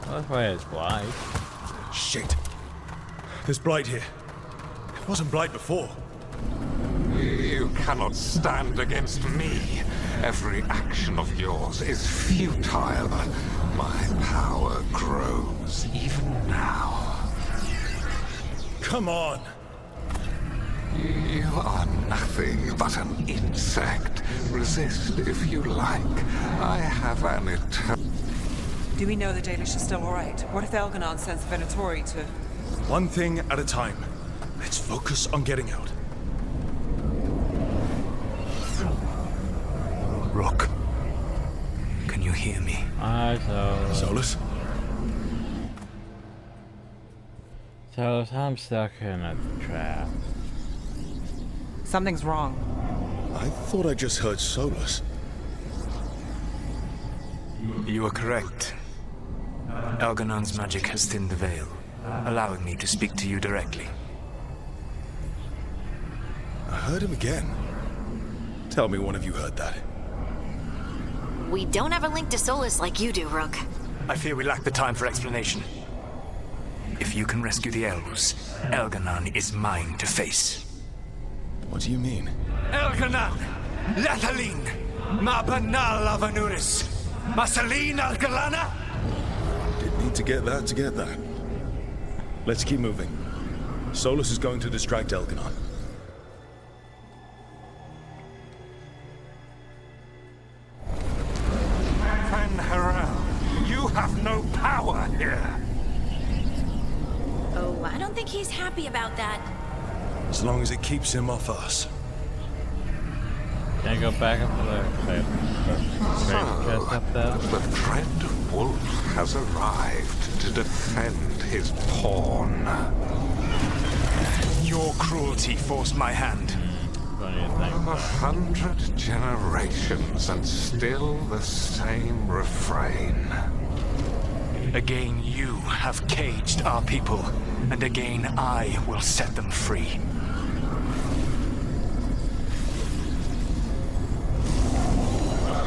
Well, this way is blight. Shit. There's blight here. It wasn't blight before. You cannot stand against me. Every action of yours is futile. My power grows even now. Come on. You are nothing but an insect. Resist if you like. I have an eternal... Do we know the Dalish is still alright? What if Elganon sends the Venatori to... One thing at a time. Let's focus on getting out. Rook, can you hear me? Solus? Solus, I'm stuck in a trap. Something's wrong. I thought I just heard Solus. You are correct. Elganon's magic has thinned the veil, allowing me to speak to you directly. I heard him again. Tell me one of you heard that. We don't have a link to Solus like you do, Rook. I fear we lack the time for explanation. If you can rescue the elves, Elganon is mine to face. What do you mean? Elganon! Lethalin! Ma banal avanuris! Masaline Algalana! Didn't need to get that. Let's keep moving. Solus is going to distract Elganon. You have no power here. Oh, I don't think he's happy about that. As long as it keeps him off us. Can I go back up to the chest up there? The Dread Wolf has arrived to defend his pawn. Your cruelty forced my hand. 100 generations and still the same refrain. Again, you have caged our people, and again I will set them free.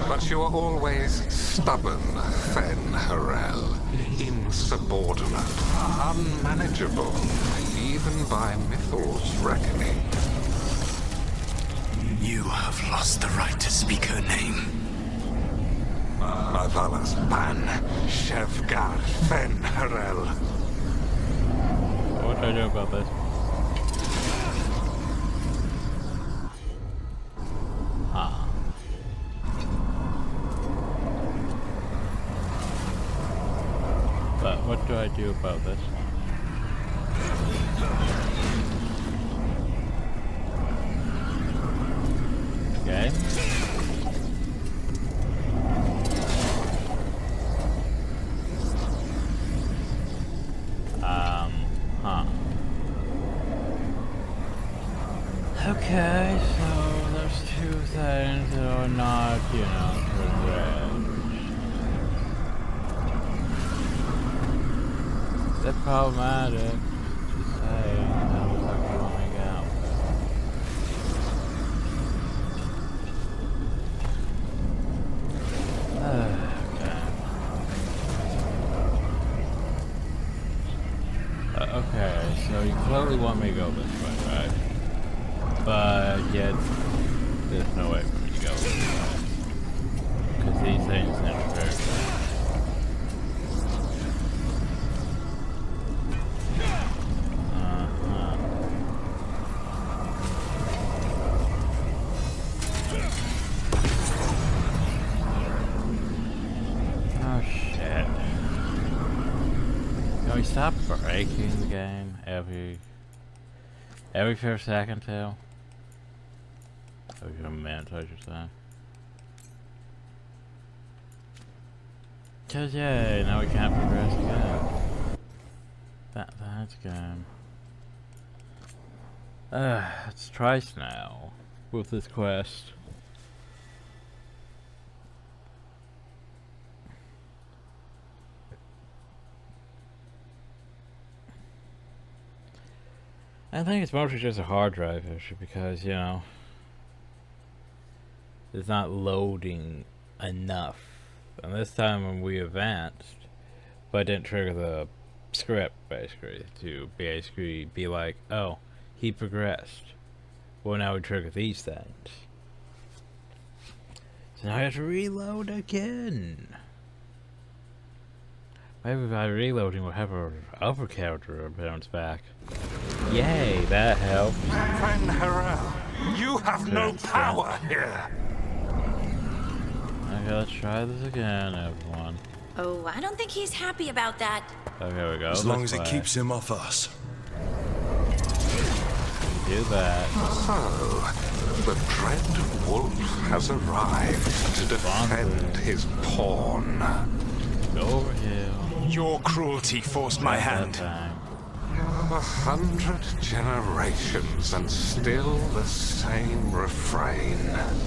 But you are always stubborn, Fen Harel. Insubordinate, unmanageable, even by Mythal's reckoning. You have lost the right to speak her name. Avalas Ban, Shevgar Fen Harel. What do I do about this? But what do I do about this one? Okay. Okay, so there's two things that are not, you know, correct. They're problematic. Just saying, that looks like we won't make out. Okay, so you clearly want me to go this way, right? But yet, there's no way for me to go this way. Because these things interfere. Oh shit. Can we stop breaking the game every 5 seconds too? Every minute, I should say. Cause yay, now we can't progress again. That's game. It's twice now with this quest. I think it's mostly just a hard drive issue because, you know, it's not loading enough. And this time when we advanced, but didn't trigger the script basically to basically be like, oh, he progressed. Well, now we trigger these things. So now I have to reload again. Maybe by reloading we'll have our other character bounce back. Yay, that helped. Van Harel, you have no power here. Okay, let's try this again, everyone. Oh, I don't think he's happy about that. Okay, we go. As long this as it way. keeps him off us. Do that. So, the Dread Wolf has arrived to defend his pawn. Go over here. Your cruelty forced my hand. 100 generations and still the same refrain.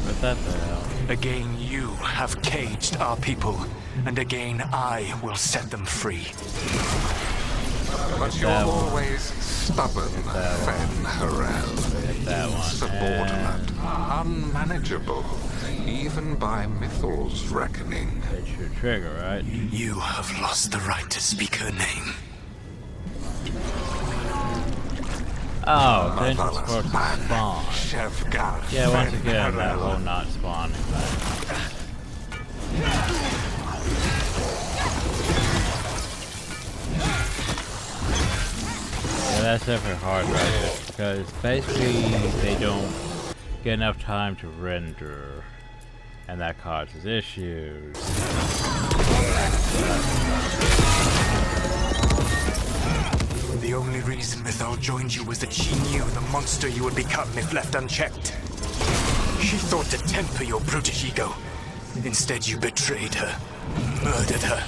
Put that there. Again, you have caged our people, and again I will set them free. But you're always stubborn, Van Harel. Insubordinate, unmanageable, even by Mythal's reckoning. It should trigger, right? You have lost the right to speak her name. Oh, then it's supposed to spawn. Yeah, once again, that will not spawn. Yeah, that's definitely hard right there, because basically they don't get enough time to render, and that causes issues. The only reason Mythal joined you was that she knew the monster you would become if left unchecked. She thought to temper your brutish ego. Instead, you betrayed her, murdered her.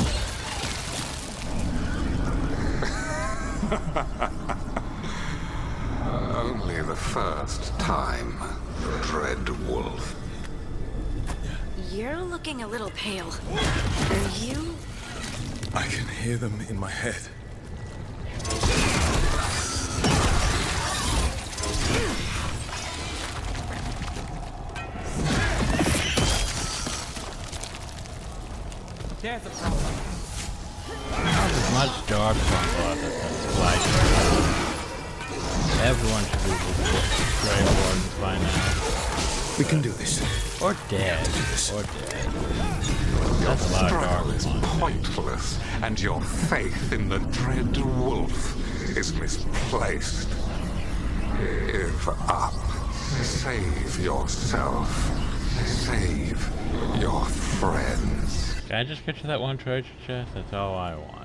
Only the first time, Dread Wolf. You're looking a little pale. Are you? I can hear them in my head. There's a problem. There's much dark on that's light. Everyone should be Grey Wardens by now. We can do this. Or dead. Or dead. That's a lot of dark Struggle is pointless, and your faith in the Dread Wolf is misplaced. Give up. Save yourself. Save your friends. Can I just get to that one treasure chest? That's all I want.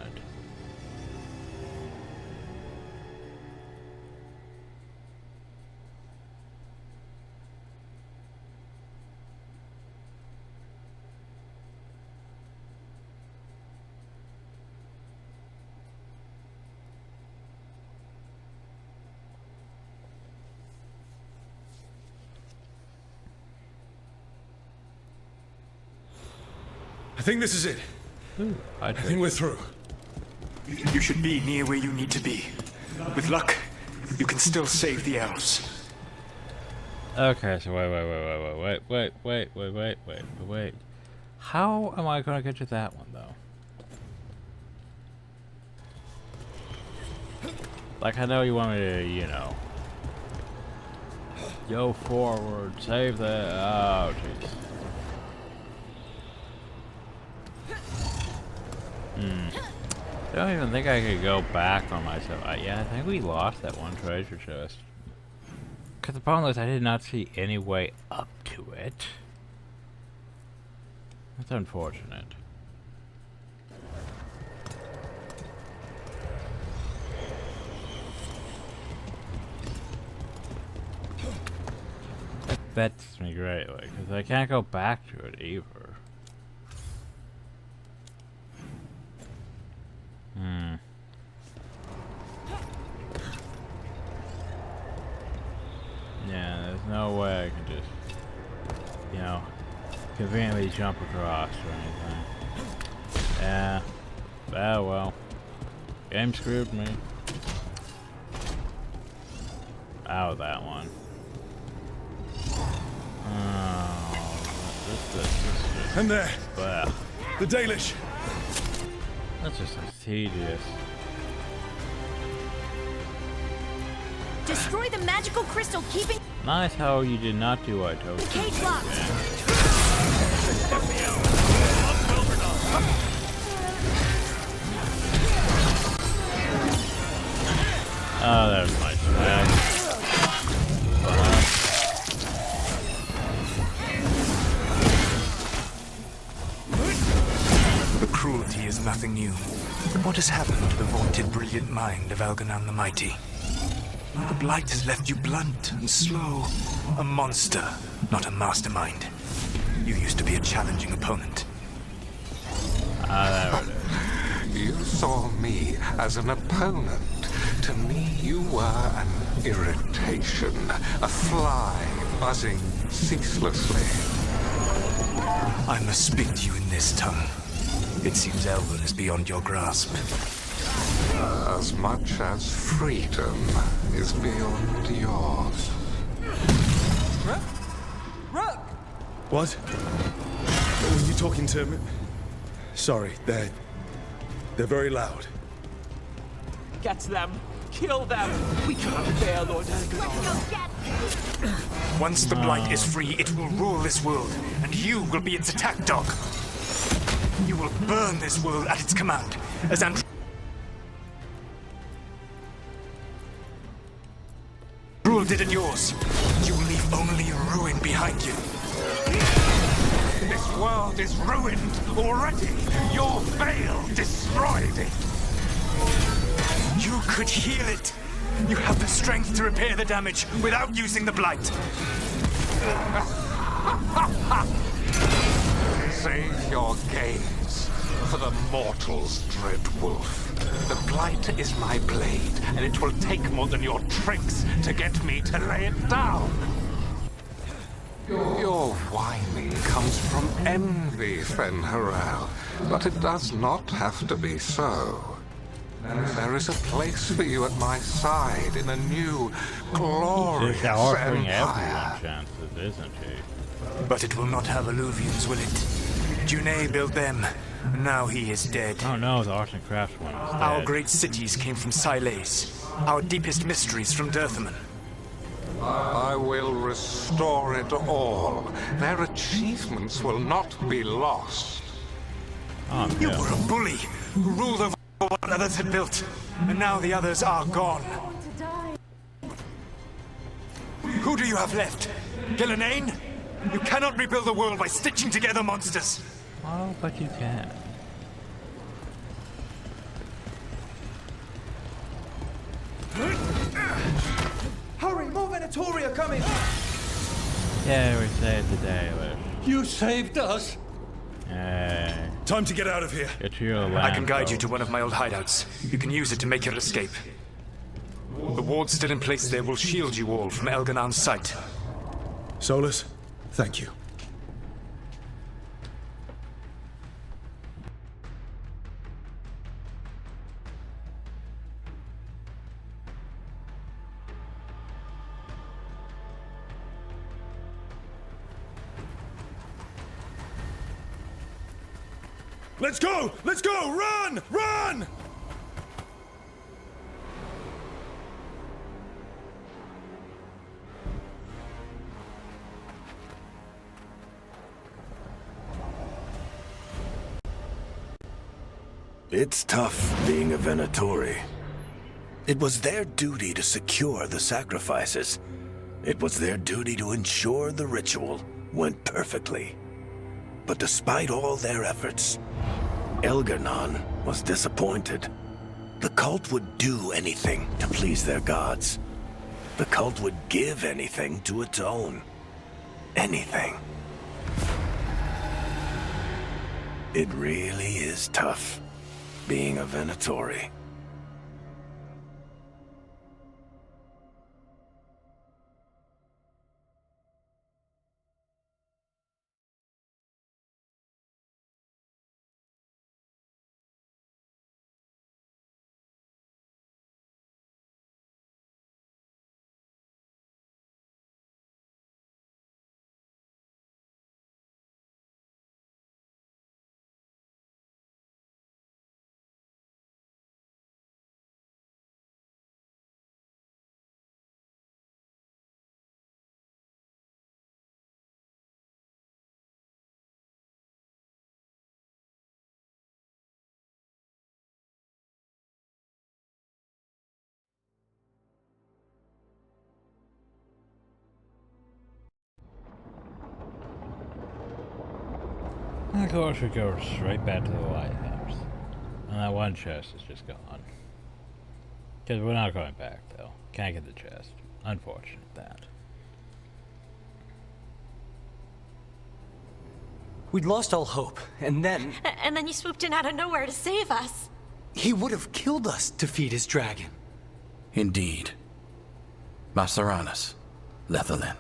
I think this is it. I think we're through. You should be near where you need to be. With luck, you can still save the elves. Okay, so wait. How am I gonna get to that one though? Like, I know you want me to, you know, go forward, save the. Oh, jeez. I don't even think I could go back on myself. Yeah, I think we lost that one treasure chest. Because the problem is I did not see any way up to it. That's unfortunate. That bets me greatly, because I can't go back to it either. Yeah, there's no way I can just, you know, conveniently jump across or anything. Yeah. Oh well. Game screwed me. Oh, that one. Oh, this. And there. Well. The Dalish. That's just tedious. Destroy the magical crystal, keeping. Nice how you did not do what I told you. Cage locked. Oh, that was nice. is nothing new. But what has happened to the vaunted brilliant mind of Elganon the Mighty? The Blight has left you blunt and slow. A monster, not a mastermind. You used to be a challenging opponent. There it is. You saw me as an opponent. To me, you were an irritation, a fly buzzing ceaselessly. I must speak to you in this tongue. It seems Elven is beyond your grasp. As much as freedom is beyond yours. Rook! What? Were you talking to me? Sorry, they're very loud. Get them! Kill them! We cannot bear Lord Elganon. Once the Blight is free, it will rule this world, and you will be its attack dog. You will burn this world at its command, as Rule did at yours. You will leave only ruin behind you. This world is ruined already. Your veil destroyed it. You could heal it. You have the strength to repair the damage without using the Blight. Save your games for the mortal's dread wolf. The Blight is my blade, and it will take more than your tricks to get me to lay it down. Your whining comes from envy, Fen'Harel, but it does not have to be so. There is a place for you at my side in a new, glorious She's offering empire. everyone chances, isn't she? But it will not have Alluvians, will it? June built them, and now he is dead. Oh no, the arts and crafts one is dead. Our great cities came from Sileis, our deepest mysteries from Dirthaman. I will restore it all. Their achievements will not be lost. Oh, You were a bully who ruled over what others had built, and now the others are gone. Who do you have left? Gillenane? You cannot rebuild the world by stitching together monsters. Oh, but you can. Hurry, more Venatori are coming! Yeah, we saved the Dalish. You saved us! Hey. Time to get out of here. Get to your land. I can guide you to one of my old hideouts. You can use it to make your escape. The wards still in place there will shield you all from Elganon's sight. Solus, thank you. Let's go! Let's go! Run! Run! It's tough being a Venatori. It was their duty to secure the sacrifices. It was their duty to ensure the ritual went perfectly. But despite all their efforts, Elganon was disappointed. The cult would do anything to please their gods. The cult would give anything to atone. Anything. It really is tough being a Venatori. Of course, we go straight back to the lighthouse. And that one chest is just gone. Because we're not going back, though. Can't get the chest. Unfortunate that. We'd lost all hope, and then... And then you swooped in out of nowhere to save us. He would have killed us to feed his dragon. Indeed. Masaranas, Lethalin.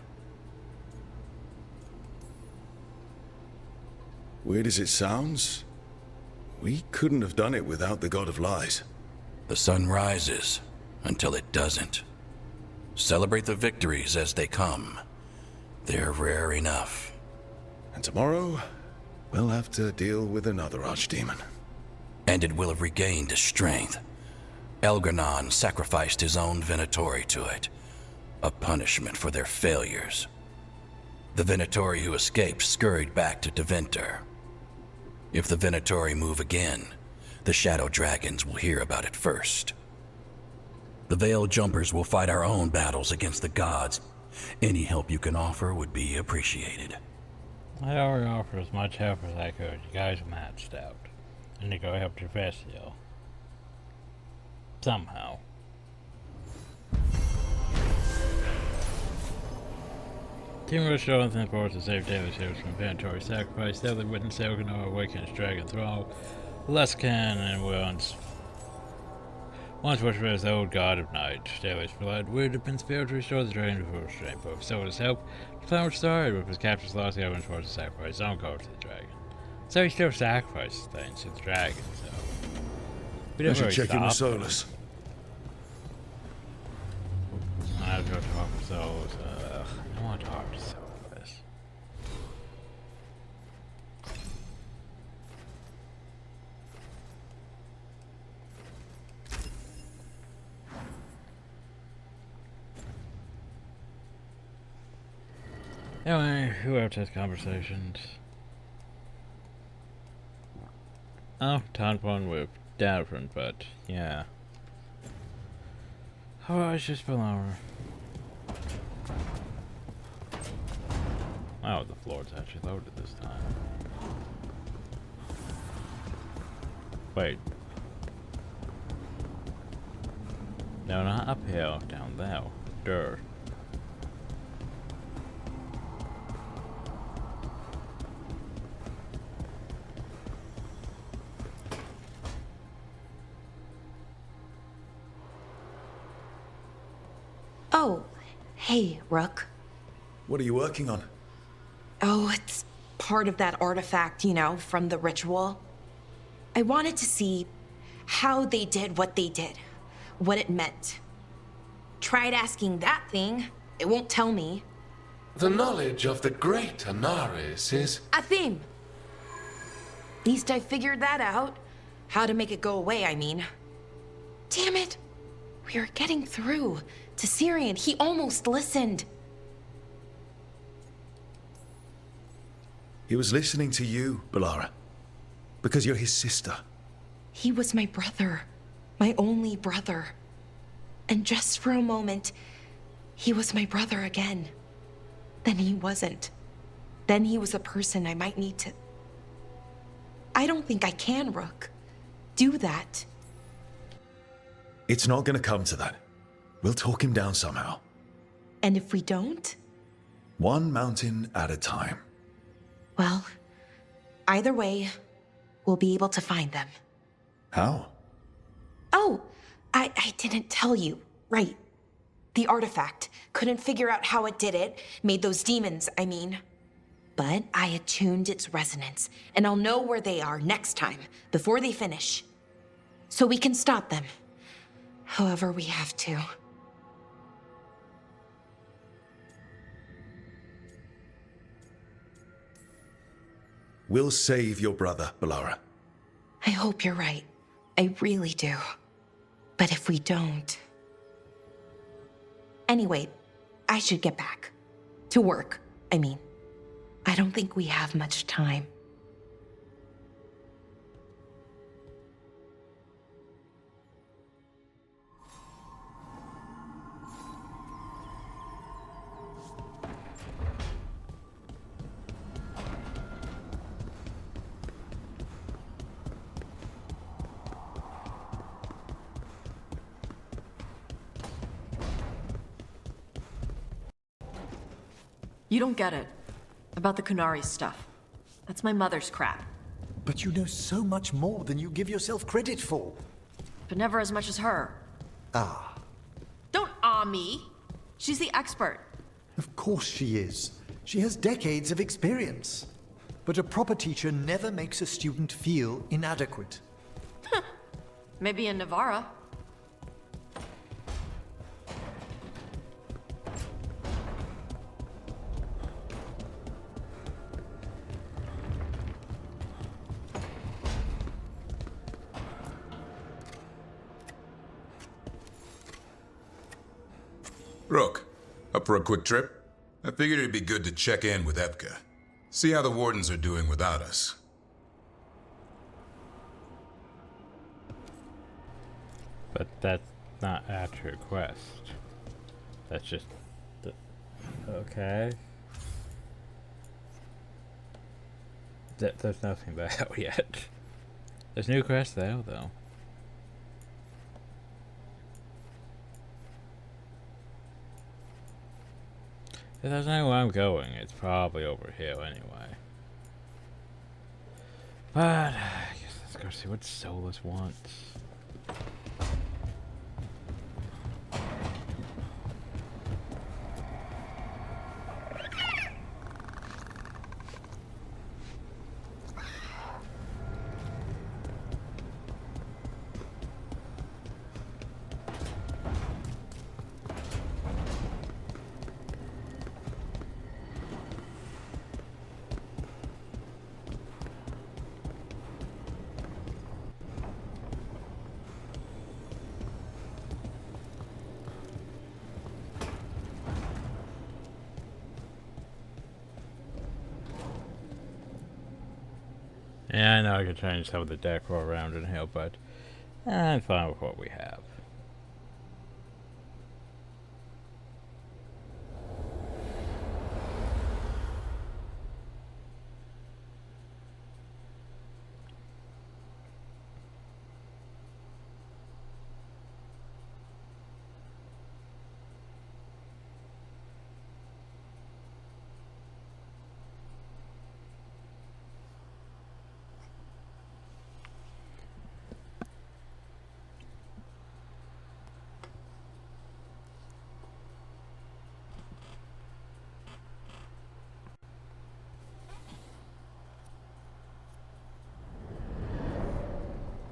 Weird as it sounds, we couldn't have done it without the God of Lies. The sun rises until it doesn't. Celebrate the victories as they come. They're rare enough. And tomorrow, we'll have to deal with another archdemon. And it will have regained its strength. Elgarnon sacrificed his own Venatori to it. A punishment for their failures. The Venatori who escaped scurried back to Deventer. If the Venatori move again, the Shadow Dragons will hear about it first. The Veil Jumpers will fight our own battles against the gods. Any help you can offer would be appreciated. I already offered as much help as I could. You guys are matched out. I need to go help Gervasio. Somehow. Team Rush Jonathan forced to save David's heroes from Venatori sacrifice. They witnessed Elganor awaken his dragon thrall. Luskan and once worshipped as the old god of night. David's blood would have been spilled to restore the dragon to full strength, but with Soda's help, the plan was started with his captors lost the elements towards the sacrifice. Don't go to the dragon. So he still sacrifices things to the dragon, so we I don't should really check in with stop. Solus. I have to go talk to Solus. I want to talk to Solus. Anyway, whoever has conversations. Oh, time one with different, but yeah. Oh, it's just Bioware. Oh, the floor's actually loaded this time. Wait. No, not uphill, down there. Dirt. Oh, hey, Rook. What are you working on? Oh, it's part of that artifact, you know, from the ritual. I wanted to see how they did what they did, what it meant. Tried asking that thing, it won't tell me. The knowledge of the great Anaris is... A theme. At least I figured that out. How to make it go away, I mean. Damn it. We were getting through to Syrian. He almost listened. He was listening to you, Balara. Because you're his sister. He was my brother. My only brother. And just for a moment, he was my brother again. Then he wasn't. Then he was a person I might need to... I don't think I can, Rook. Do that. It's not gonna come to that. We'll talk him down somehow. And if we don't? One mountain at a time. Well, either way, we'll be able to find them. How? Oh, I didn't tell you. Right. The artifact. Couldn't figure out how it did it. Made those demons, I mean. But I attuned its resonance, and I'll know where they are next time, before they finish. So we can stop them. However we have to. We'll save your brother, Balara. I hope you're right. I really do. But if we don't... Anyway, I should get back. To work, I mean. I don't think we have much time. You don't get it. About the Kunari stuff. That's my mother's crap. But you know so much more than you give yourself credit for. But never as much as her. Ah. Don't me. She's the expert. Of course she is. She has decades of experience. But a proper teacher never makes a student feel inadequate. Maybe in Navarra. Rook, up for a quick trip? I figured it'd be good to check in with Epka. See how the Wardens are doing without us. But that's not at your quest. That's just... okay. There's nothing there yet. There's new quests there, though. If there's no where I'm going, it's probably over here anyway. But I guess let's go see what Solus wants. Yeah, I know I could change some of the decor around in here, but I'm fine with what we have.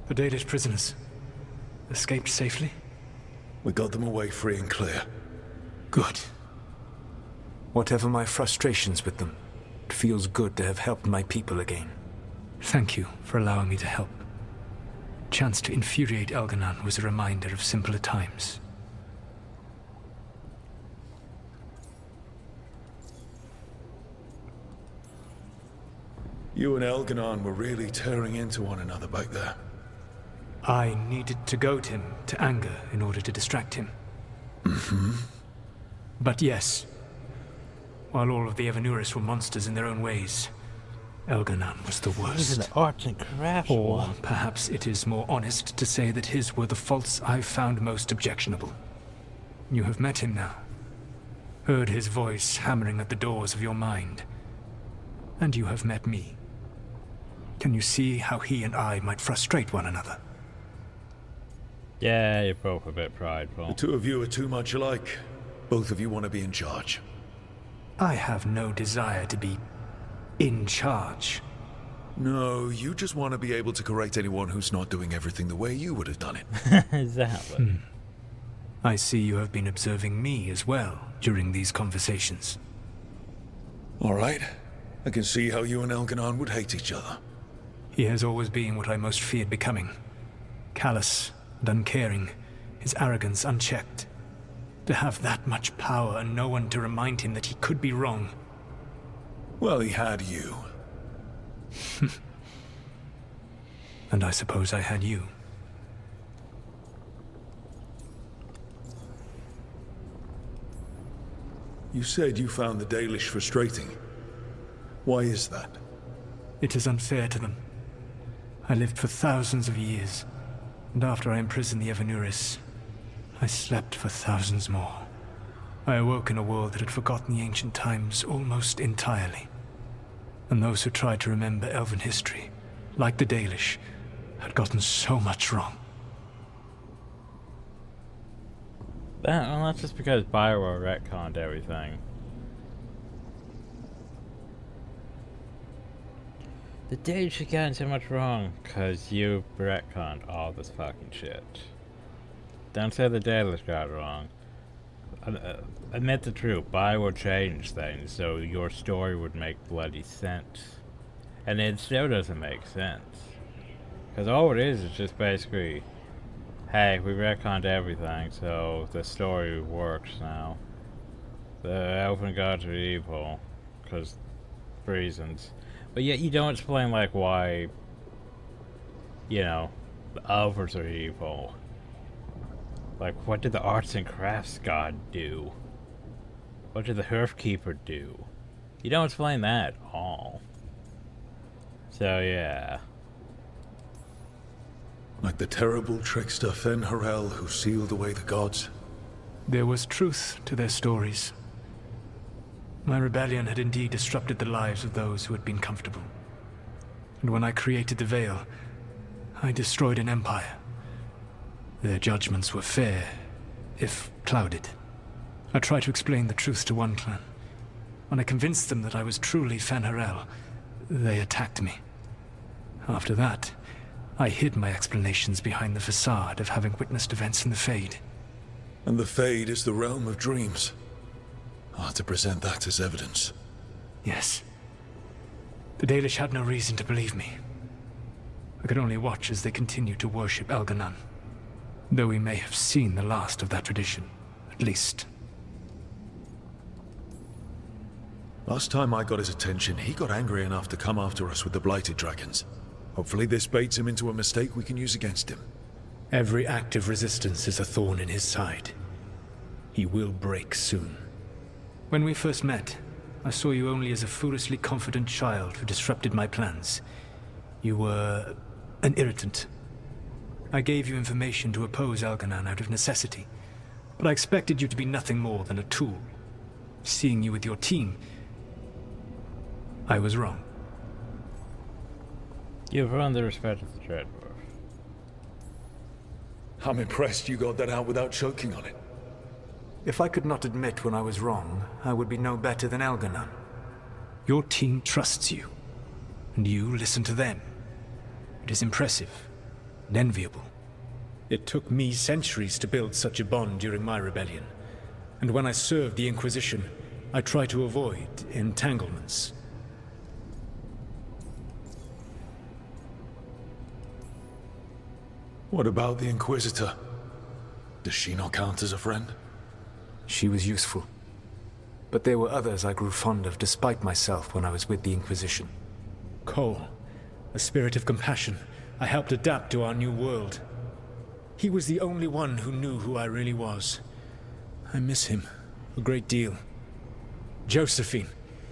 The Dalish prisoners escaped safely? We got them away free and clear. Good. Whatever my frustrations with them, it feels good to have helped my people again. Thank you for allowing me to help. Chance to infuriate Elganon was a reminder of simpler times. You and Elganon were really tearing into one another back there. I needed to goad him to anger in order to distract him. Mm-hmm. But yes, while all of the Evanuris were monsters in their own ways, Elganon was the worst. He's an arts and crafts Or one. perhaps it is more honest to say that his were the faults I've found most objectionable. You have met him now. Heard his voice hammering at the doors of your mind. And you have met me. Can you see how he and I might frustrate one another? Yeah, you're both a bit prideful. The two of you are too much alike. Both of you want to be in charge. I have no desire to be in charge. No, you just want to be able to correct anyone who's not doing everything the way you would have done it. Exactly. I see you have been observing me as well during these conversations. All right. I can see how you and Elganon would hate each other. He has always been what I most feared becoming. Callous and uncaring, his arrogance unchecked. To have that much power and no one to remind him that he could be wrong. Well, he had you. And I suppose I had you. You said you found the Dalish frustrating. Why is that? It is unfair to them. I lived for thousands of years, and after I imprisoned the Evanuris, I slept for thousands more. I awoke in a world that had forgotten the ancient times almost entirely. And those who tried to remember elven history, like the Dalish, had gotten so much wrong. Well, that's just because Bioware retconned everything. The Dalish have gotten so much wrong because you retconned all this fucking shit. Don't say the Dalish got it wrong. Admit the truth, Bioware changed things so your story would make bloody sense. And it still doesn't make sense. Because all it is just basically, hey, we retconned everything, so the story works now. The elven gods are evil, because reasons. But yet you don't explain, like, why, you know, the elves are evil. Like, what did the arts and crafts god do? What did the Hearthkeeper do? You don't explain that at all. So, yeah. Like the terrible trickster Fen-Harel who sealed away the gods. There was truth to their stories. My rebellion had indeed disrupted the lives of those who had been comfortable. And when I created the Veil, I destroyed an empire. Their judgments were fair, if clouded. I tried to explain the truth to one clan. When I convinced them that I was truly Fen-Harel, they attacked me. After that, I hid my explanations behind the facade of having witnessed events in the Fade. And the Fade is the realm of dreams. I'll have to present that as evidence. Yes. The Dalish had no reason to believe me. I could only watch as they continued to worship Elganon. Though we may have seen the last of that tradition, at least. Last time I got his attention, he got angry enough to come after us with the Blighted Dragons. Hopefully this baits him into a mistake we can use against him. Every act of resistance is a thorn in his side. He will break soon. When we first met, I saw you only as a foolishly confident child who disrupted my plans. You were an irritant. I gave you information to oppose Elganon out of necessity, but I expected you to be nothing more than a tool. Seeing you with your team, I was wrong. You've earned the respect of the Dreadwolf. I'm impressed you got that out without choking on it. If I could not admit when I was wrong, I would be no better than Elganon. Your team trusts you, and you listen to them. It is impressive and enviable. It took me centuries to build such a bond during my rebellion, and when I served the Inquisition, I tried to avoid entanglements. What about the Inquisitor? Does she not count as a friend? She was useful. But there were others I grew fond of despite myself when I was with the Inquisition. Cole, a spirit of compassion, I helped adapt to our new world. He was the only one who knew who I really was. I miss him a great deal. Josephine,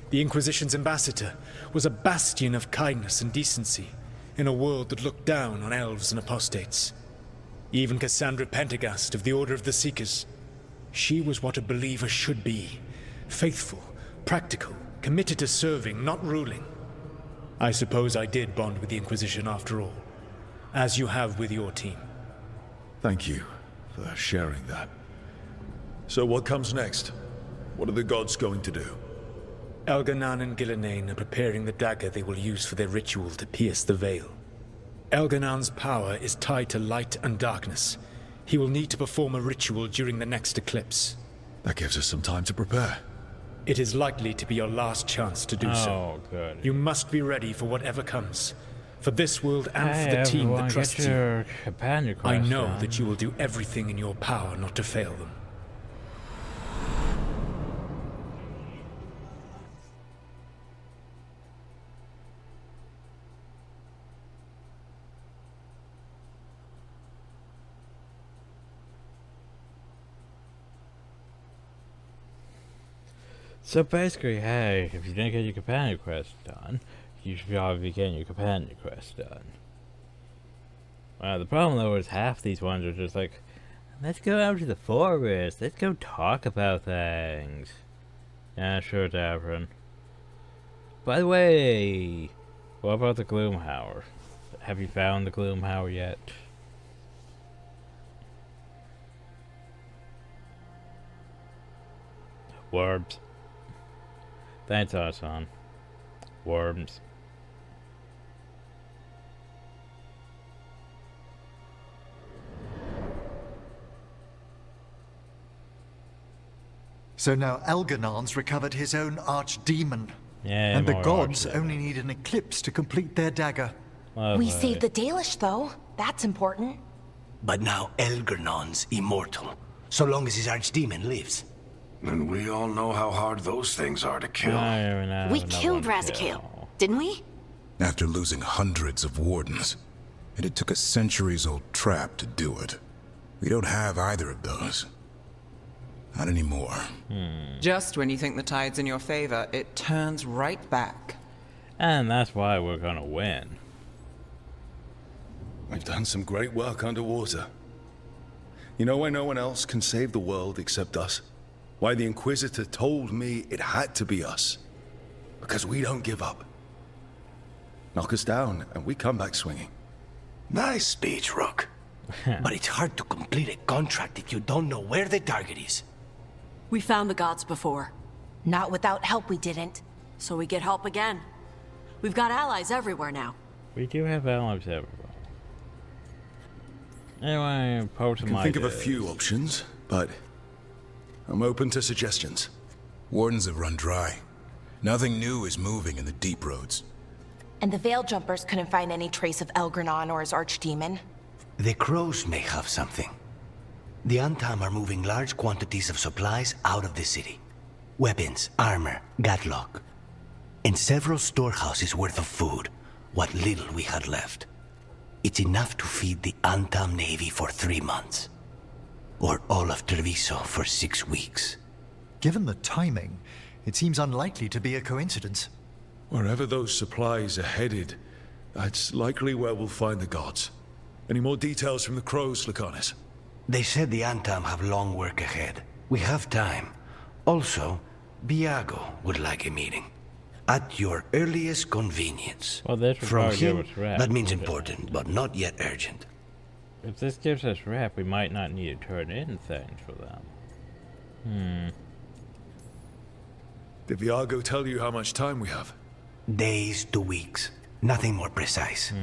the Inquisition's ambassador, was a bastion of kindness and decency in a world that looked down on elves and apostates. Even Cassandra Pendergast of the Order of the Seekers. She was what a believer should be. Faithful, practical, committed to serving, not ruling. I suppose I did bond with the Inquisition after all, as you have with your team. Thank you for sharing that. So what comes next? What are the gods going to do? Elganon and Gillenane are preparing the dagger they will use for their ritual to pierce the veil. Elganon's power is tied to light and darkness. He will need to perform a ritual during the next eclipse. That gives us some time to prepare. It is likely to be your last chance to do so. Oh, good. You must be ready for whatever comes. For this world and for the team that trusts you. I know that you will do everything in your power not to fail them. So basically, hey, if you didn't get your companion quest done, you should probably be getting your companion quest done. The problem though is half these ones are just like, Let's go out to the forest. Let's go talk about things. Yeah, sure, Davron. By the way, what about the Gloomhauer? Have you found the Gloomhauer yet? Worms. Thanks, Asan. Worms. So now Elganon's recovered his own archdemon. Yeah, and the more gods archdemons. only need an eclipse to complete their dagger. We saved the Dalish, though. That's important. But now Elgernon's immortal, so long as his archdemon lives. And we all know how hard those things are to kill. We killed Razakil, didn't we? After losing hundreds of wardens, and it took a centuries-old trap to do it. We don't have either of those. Not anymore. Just when you think the tide's in your favor, it turns right back. And that's why we're gonna win. We've done some great work underwater. You know why no one else can save the world except us? Why the Inquisitor told me it had to be us. Because we don't give up. Knock us down, and we come back swinging. Nice speech, Rook. But it's hard to complete a contract if you don't know where the target is. We found the gods before. Not without help, we didn't. So we get help again. We've got allies everywhere now. We do have allies everywhere. Anyway, I can think of a few options, but I'm open to suggestions. Wardens have run dry. Nothing new is moving in the deep roads. And the Veil Jumpers couldn't find any trace of Elgranon or his archdemon. The crows may have something. The Antam are moving large quantities of supplies out of the city. Weapons, armor, gatlock. And several storehouses worth of food, what little we had left. It's enough to feed the Antam Navy for 3 months. Or all of Treviso for 6 weeks. Given the timing, it seems unlikely to be a coincidence. Wherever those supplies are headed, that's likely where we'll find the gods. Any more details from the crows, Lucanus? They said the Antam have long work ahead. We have time. Also, Biago would like a meeting. At your earliest convenience. Well, this would From probably give him, us rep, that means wouldn't it? important, but not yet urgent. If this gives us rep, we might not need to turn in things for them. Did Viago tell you how much time we have? Days to weeks. Nothing more precise.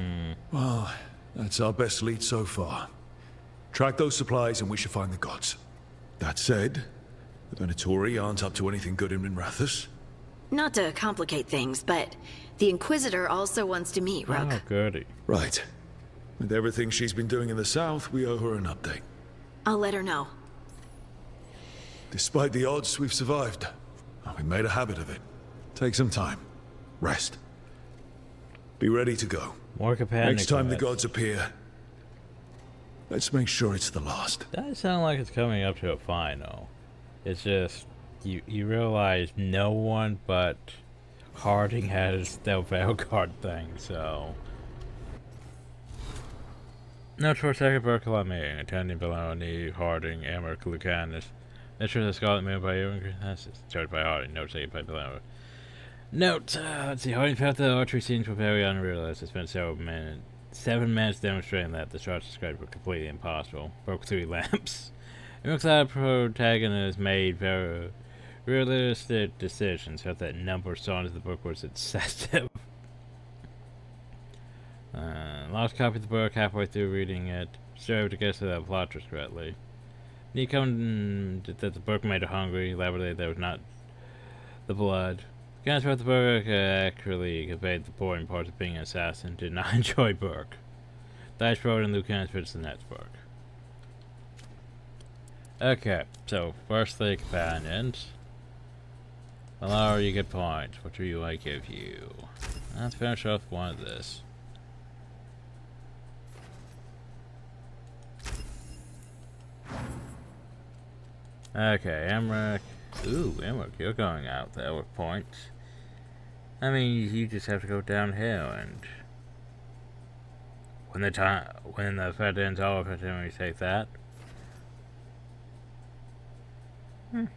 Well, that's our best lead so far. Track those supplies and we should find the gods. That said, the Venatori aren't up to anything good in Minrathous. Not to complicate things, but the Inquisitor also wants to meet Rook. Oh, goody. Right. With everything she's been doing in the south, we owe her an update. I'll let her know. Despite the odds, we've survived. We made a habit of it. Take some time. Rest. Be ready to go. More companion Next time the quests. gods appear, let's make sure it's the last. Doesn't sound like it's coming up to a final. It's just you realize no one but Harding has the Veilguard thing, so. Note for second Berkeley meeting, attending Beloni, Harding, Emmerich, Lucanus. Mission of the Scarlet Moon by Ewan. That's started by Harding. Note taken by Beloni. Note, let's see, Harding felt the archery scenes were very unrealistic. Spent 7 minutes demonstrating that the shots described were completely impossible. Broke 3 lamps. It looks like the protagonist made very realistic decisions. Felt that number of songs in the book was excessive. Lost copy of the book halfway through reading it. Strove to guess the plot was correctly. He come that the book made her hungry. Elaborated that was not the blood. Guys wrote the book accurately conveyed the boring parts of being an assassin. Did not enjoy Burke. Dice wrote and Lucanus fits the next book. Okay, so first the companions. Hello, you get points. What do I give you? Let's finish off one of this. Okay, Emmerich. Ooh, Emmerich, you're going out there with points. I mean, you just have to go downhill, and when the fight ends, all of it, we take that.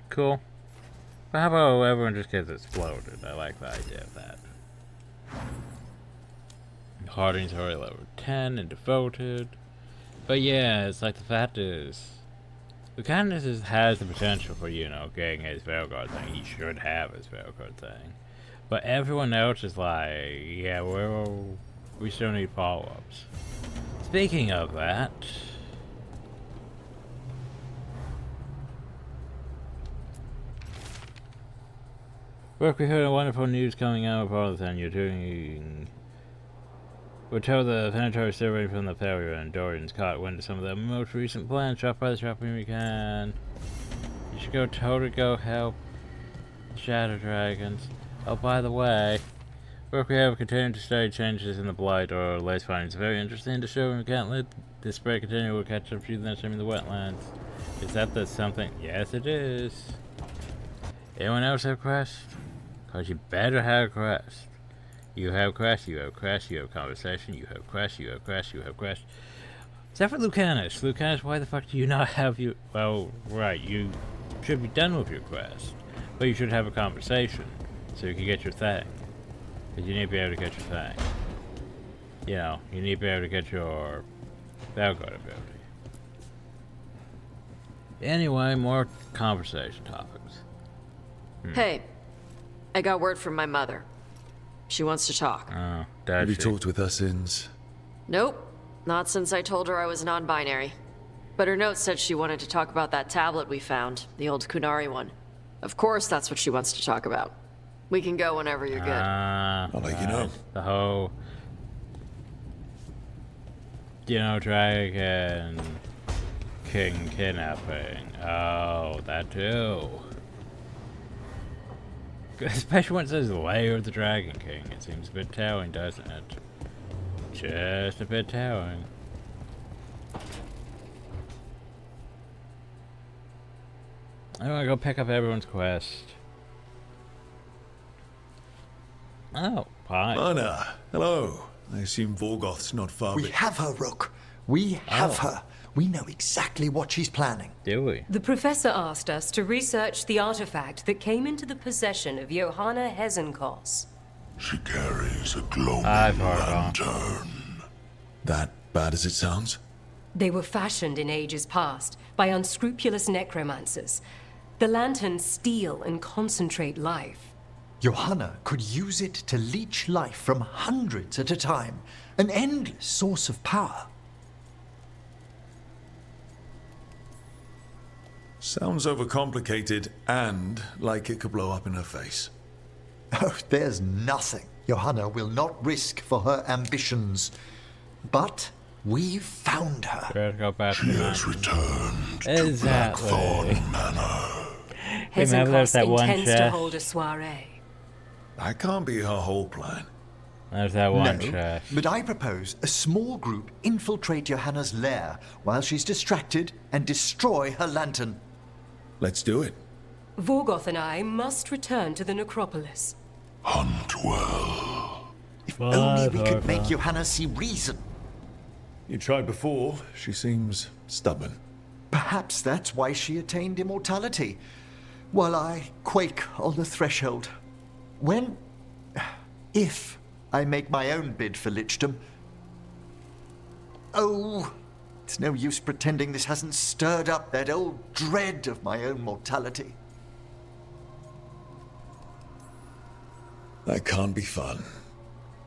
Cool. But how about everyone just gets exploded? I like the idea of that. Harding's already level 10 and devoted. But yeah, it's like the fact is, Lucanus has the potential for, you know, getting his Veilguard thing. He should have his Veilguard thing. But everyone else is like, yeah, we still need follow-ups. Speaking of that, look, we heard a wonderful news coming out of all the time you're doing. We're told the Venator is still waiting from the failure, and Dorian's caught wind of some of the most recent plans. Drop by the shopping we can. You should go help the Shadow Dragons. Oh, by the way, work we have continued to study changes in the Blight or lace findings. Very interesting to show, and we can't let this spread continue. We'll catch up to you the next time in the wetlands. Is that the something? Yes, it is. Anyone else have quest? Cause you better have quest. You have quest, you have quest, you have conversation, you have quest, you have quest, you have quest. Except for Lucanus. Lucanus, why the fuck do you not have you? Well, right, you should be done with your quest. But you should have a conversation. So you can get your thing. Because you need to be able to get your thing. You know, you need to be able to get your Veilguard ability. Anyway, more conversation topics. Hey, I got word from my mother. She wants to talk. Oh, have you talked with her since? Nope, not since I told her I was non-binary. But her note said she wanted to talk about that tablet we found, the old Kunari one. Of course that's what she wants to talk about. We can go whenever you're good. I'll let you know. The whole, you know, Dragon King kidnapping. Oh, that too. Especially when it says Lair of the Dragon King. It seems a bit telling, doesn't it? Just a bit telling. I want to go pick up everyone's quest. Oh, hi. Anna, hello. I assume Vorgoth's not far. We have her, Rook. We have her. We know exactly what she's planning. Do we? The professor asked us to research the artifact that came into the possession of Johanna Hezenkos. She carries a glowing lantern. That bad as it sounds? They were fashioned in ages past by unscrupulous necromancers. The lanterns steal and concentrate life. Johanna could use it to leech life from hundreds at a time. An endless source of power. Sounds overcomplicated and like it could blow up in her face. Oh, there's nothing Johanna will not risk for her ambitions. But we've found her. Better go back she has returned to Blackthorn Manor. Hezenkos intends to hold a soiree. That can't be her whole plan. There's that one No, chest. but I propose a small group infiltrate Johanna's lair while she's distracted and destroy her lantern. Let's do it. Vorgoth and I must return to the necropolis. Hunt well. If only we could make Johanna see reason. You tried before. She seems stubborn. Perhaps that's why she attained immortality, while I quake on the threshold. If I make my own bid for lichdom. Oh, it's no use pretending this hasn't stirred up that old dread of my own mortality. That can't be fun.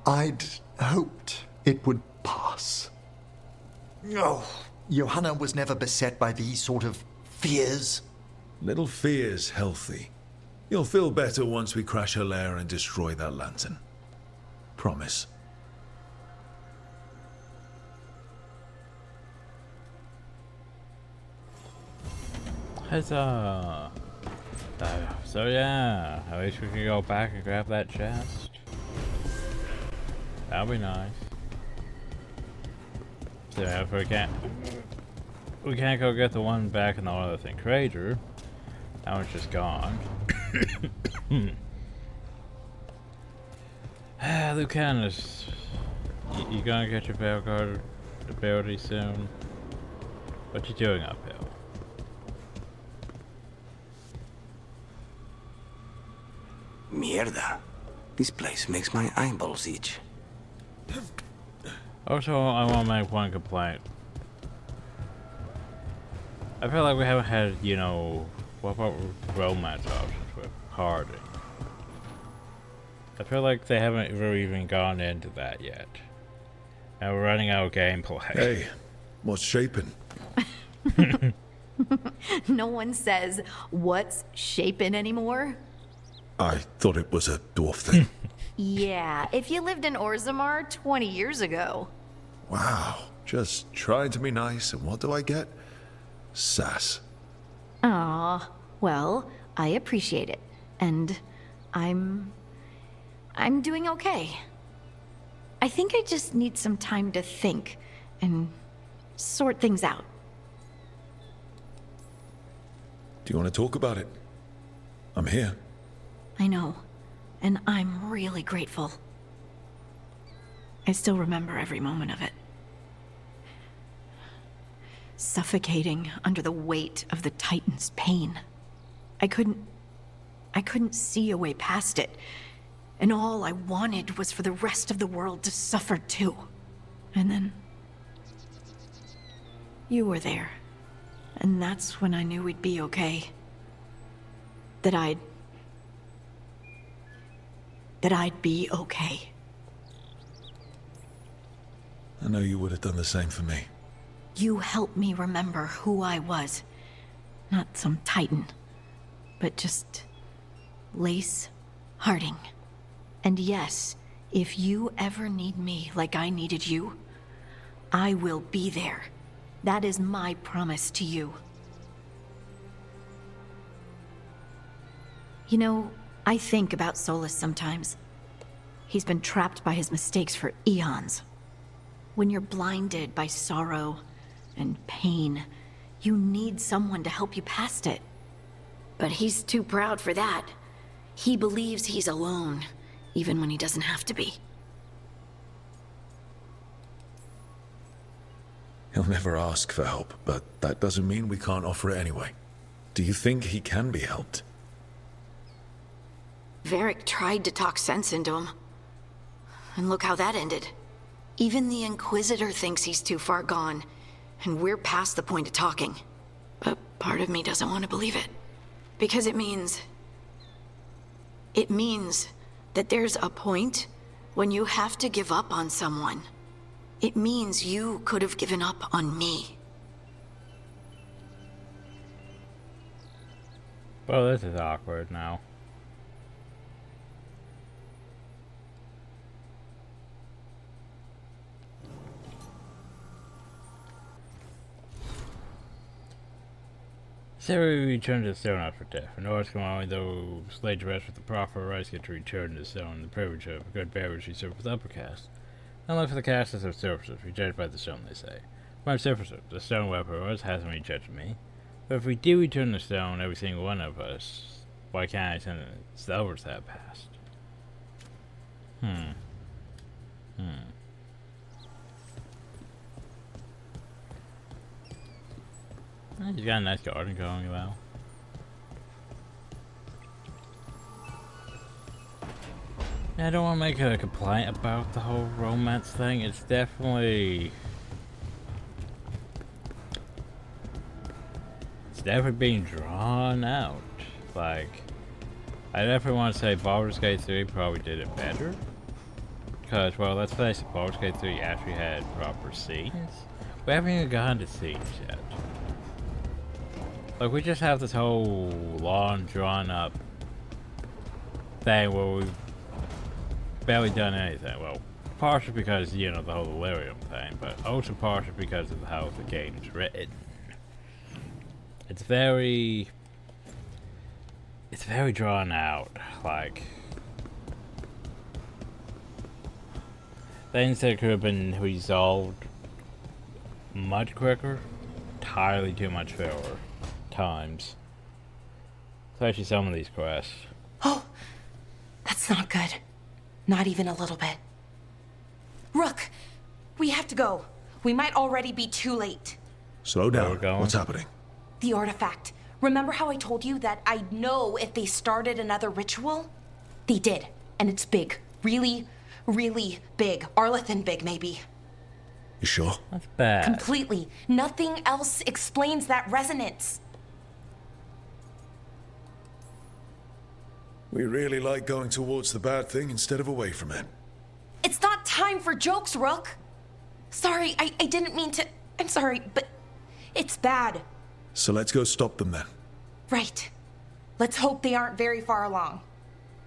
I'd hoped it would pass. Oh, Johanna was never beset by these sort of fears. Little fear's healthy. You'll feel better once we crash her lair and destroy that lantern. Promise. Huzzah! So yeah, I wish we could go back and grab that chest. That'd be nice. So if we can't go get the one back in the other thing crater. That one's just gone. Lucanus, you gonna get your Veilguard ability soon? What you doing uphill? Mierda. This place makes my eyeballs itch. Also, I want to make one complaint. I feel like we haven't had, you know, what about romance options with Harding? I feel like they haven't really even gone into that yet. And we're running out of gameplay. Hey, what's shaping? No one says, what's shaping anymore? I thought it was a dwarf thing. Yeah, if you lived in Orzammar 20 years ago. Wow, just trying to be nice, and what do I get? Sass. Aw, well, I appreciate it. And I'm doing okay. I think I just need some time to think and sort things out. Do you want to talk about it? I'm here. I know, and I'm really grateful. I still remember every moment of it. Suffocating under the weight of the Titan's pain. I couldn't see a way past it, and all I wanted was for the rest of the world to suffer too. And then you were there, and that's when I knew we'd be okay. That I'd be okay. I know you would have done the same for me. You helped me remember who I was. Not some Titan, but just Lace Harding. And yes, if you ever need me like I needed you, I will be there. That is my promise to you. You know, I think about Solus sometimes. He's been trapped by his mistakes for eons. When you're blinded by sorrow and pain, you need someone to help you past it. But he's too proud for that. He believes he's alone, even when he doesn't have to be. He'll never ask for help, but that doesn't mean we can't offer it anyway. Do you think he can be helped? Varric tried to talk sense into him. And look how that ended. Even the Inquisitor thinks he's too far gone, and we're past the point of talking. But part of me doesn't want to believe it. Because it means that there's a point when you have to give up on someone. It means you could have given up on me. Well, this is awkward now. Sarah returned to the stone after death. In order to come on, those laid to rest with the proper rights get to return to the stone, the privilege of good beverage reserved for the upper caste. Unlike for the castes of surfacers, we judge by the stone, they say. For my surfacer, the stone weapon always hasn't really judged me. But if we do return the stone, every single one of us, why can't I send the others that past? He's got a nice garden going though. I don't want to make a complaint about the whole romance thing. It's definitely being drawn out. Like, I definitely want to say Baldur's Gate 3 probably did it better. Because, well, let's face it, Baldur's Gate 3 actually had proper scenes. We haven't even gotten to scenes yet. Like, we just have this whole long, drawn-up thing where we've barely done anything. Well, partially because, you know, the whole delirium thing, but also partially because of how the game's written. It's very drawn out. Like, things that could have been resolved much quicker, entirely too much filler times. Especially some of these quests. Oh, that's not good. Not even a little bit. Rook, we have to go. We might already be too late. Slow down. What's happening? The artifact. Remember how I told you that I'd know if they started another ritual? They did. And it's big. Really, really big. Arlethan big, maybe. You sure? That's bad. Completely. Nothing else explains that resonance. We really like going towards the bad thing instead of away from it. It's not time for jokes, Rook. Sorry, I didn't mean to... I'm sorry, but it's bad. So let's go stop them then. Right. Let's hope they aren't very far along.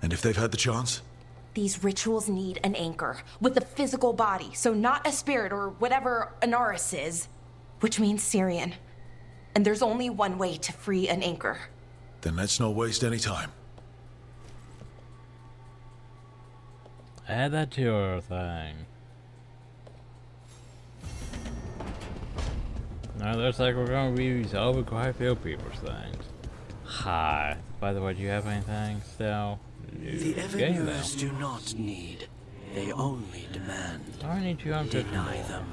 And if they've had the chance? These rituals need an anchor with a physical body, so not a spirit or whatever Anaris is, which means Syrian. And there's only one way to free an anchor. Then let's not waste any time. Add that to your thing. Now looks like we're gonna be resolving quite a few people's things. Hi. By the way, do you have anything still? The Eveners do not need. They only demand. I need you to deny them.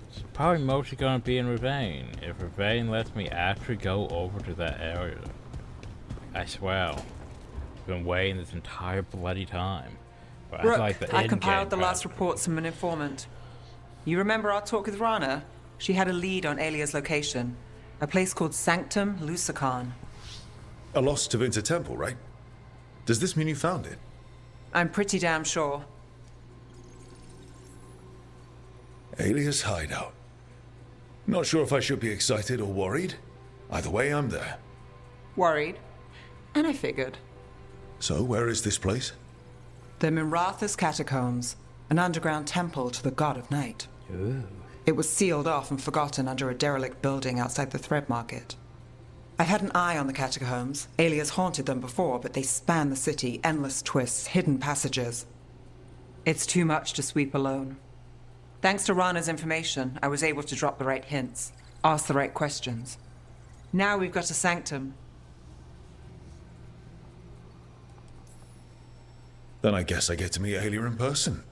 It's probably mostly gonna be in Ravine. If Ravine lets me actually go over to that area. I swear. I've been waiting this entire bloody time. But Rook, like the I compiled the last reports from an informant. You remember our talk with Rana? She had a lead on Alia's location. A place called Sanctum Lusican. A lost Tevinter temple, right? Does this mean you found it? I'm pretty damn sure. Alia's hideout. Not sure if I should be excited or worried. Either way, I'm there. Worried. And I figured. So, where is this place? The Mirathas Catacombs, an underground temple to the god of night. Ooh. It was sealed off and forgotten under a derelict building outside the Thread Market. I've had an eye on the catacombs. Alia's haunted them before, but they span the city, endless twists, hidden passages. It's too much to sweep alone. Thanks to Rana's information, I was able to drop the right hints, ask the right questions. Now we've got a sanctum. Then I guess I get to meet Alia in person.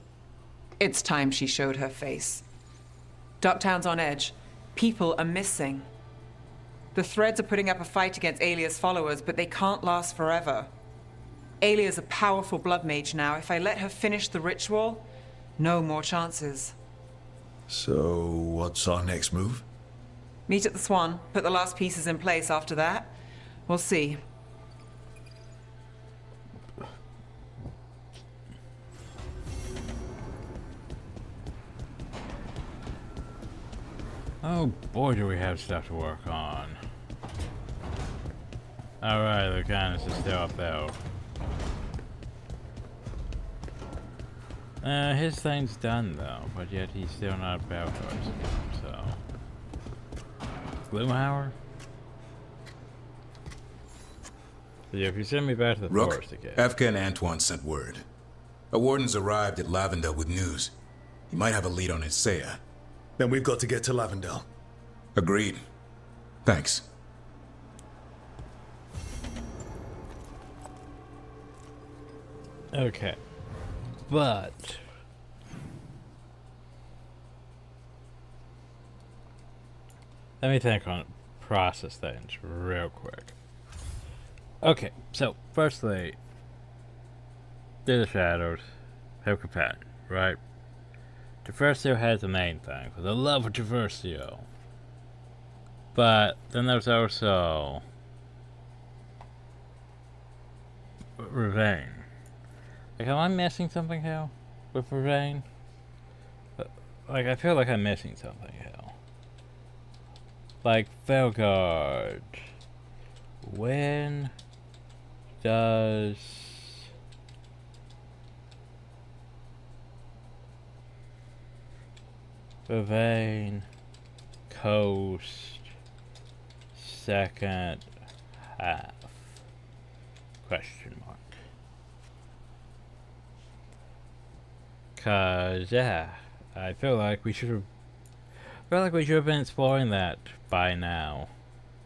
It's time she showed her face. Ducktown's on edge. People are missing. The Threads are putting up a fight against Alia's followers, but they can't last forever. Alia's a powerful blood mage now. If I let her finish the ritual, no more chances. So, what's our next move? Meet at the Swan, put the last pieces in place after that. We'll see. Oh boy, do we have stuff to work on. Alright, Lucanus is still up there. His thing's done though, but yet he's still not about us, so. Gloomhauer? So yeah, if you send me back to the Rook, forest again. Efka and Antoine sent word. A warden's arrived at Lavendel with news. He might have a lead on Isaiah. Then we've got to get to Lavendel. Agreed. Thanks. Okay. But let me think on process things real quick. Okay, so firstly, through the shadows, have companion, right? Traversio has the main thing, because I love Traversio. But then there's also Ravine. Like, am I missing something here with Ravine? Like, I feel like I'm missing something here. Like, Veilguard. When does Ravine Coast second half? Question mark. Cause yeah, I feel like we should have been exploring that by now.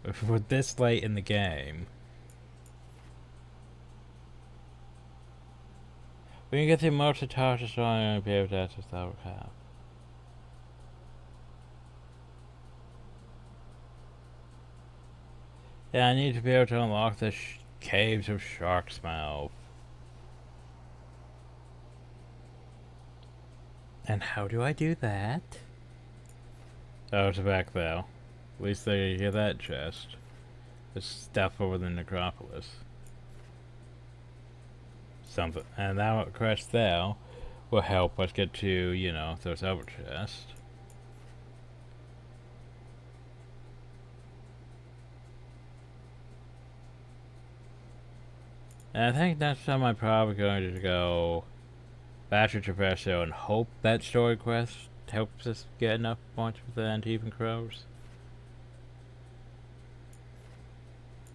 If we're this late in the game. We can get the most attached strong and be able to access the outer cap. Yeah, I need to be able to unlock this Caves of Shark's Mouth. And how do I do that? Oh, it's back there. At least they get that chest. There's stuff over the necropolis. Something. And that crest there will help us get to, you know, those other chests. And I think next time I'm probably going to go back to Traverso and hope that story quest helps us get enough points for the Antivan Crows.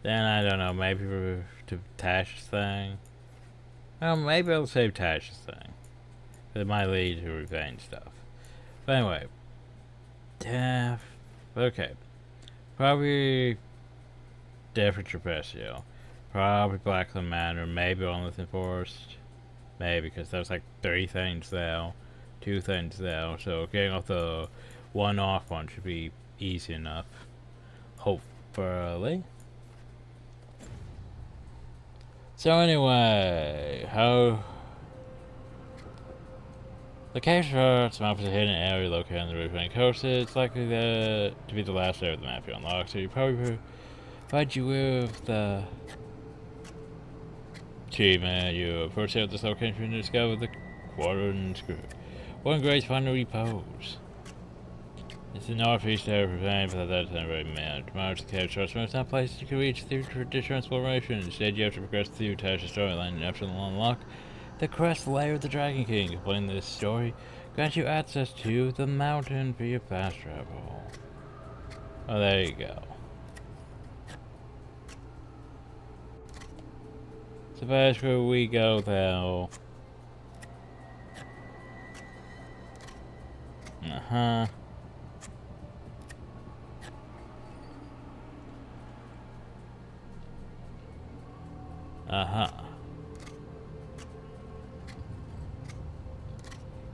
Then I don't know, maybe to Tash's thing. Well, maybe I'll save Tash's thing. It might lead to revenge stuff. But anyway. Yeah. Okay. Probably different Trapecio. Probably Blackland Manor, maybe Onlithian Forest. Maybe, because there's like 3 things there. 2 things there. So getting off the one-off one should be easy enough. Hopefully. So anyway, how... The Cave Shark's Mouth is a hidden area located on the riverbank coast. It's likely to be the last area of the map you unlock, so you probably provide you with the achievement. You first hit this location to discover the one great final repose. It's the northeast area of Ravine, but that's not very mad. Tomorrow the Cave Shark's Mouth is not a place you can reach through traditional exploration. Instead, you have to progress through Tash's storyline, and after the unlock the crest layer of the Dragon King. Completing this story grants you access to the mountain via fast travel. Oh, there you go. So basically we go though. Uh-huh. Uh-huh.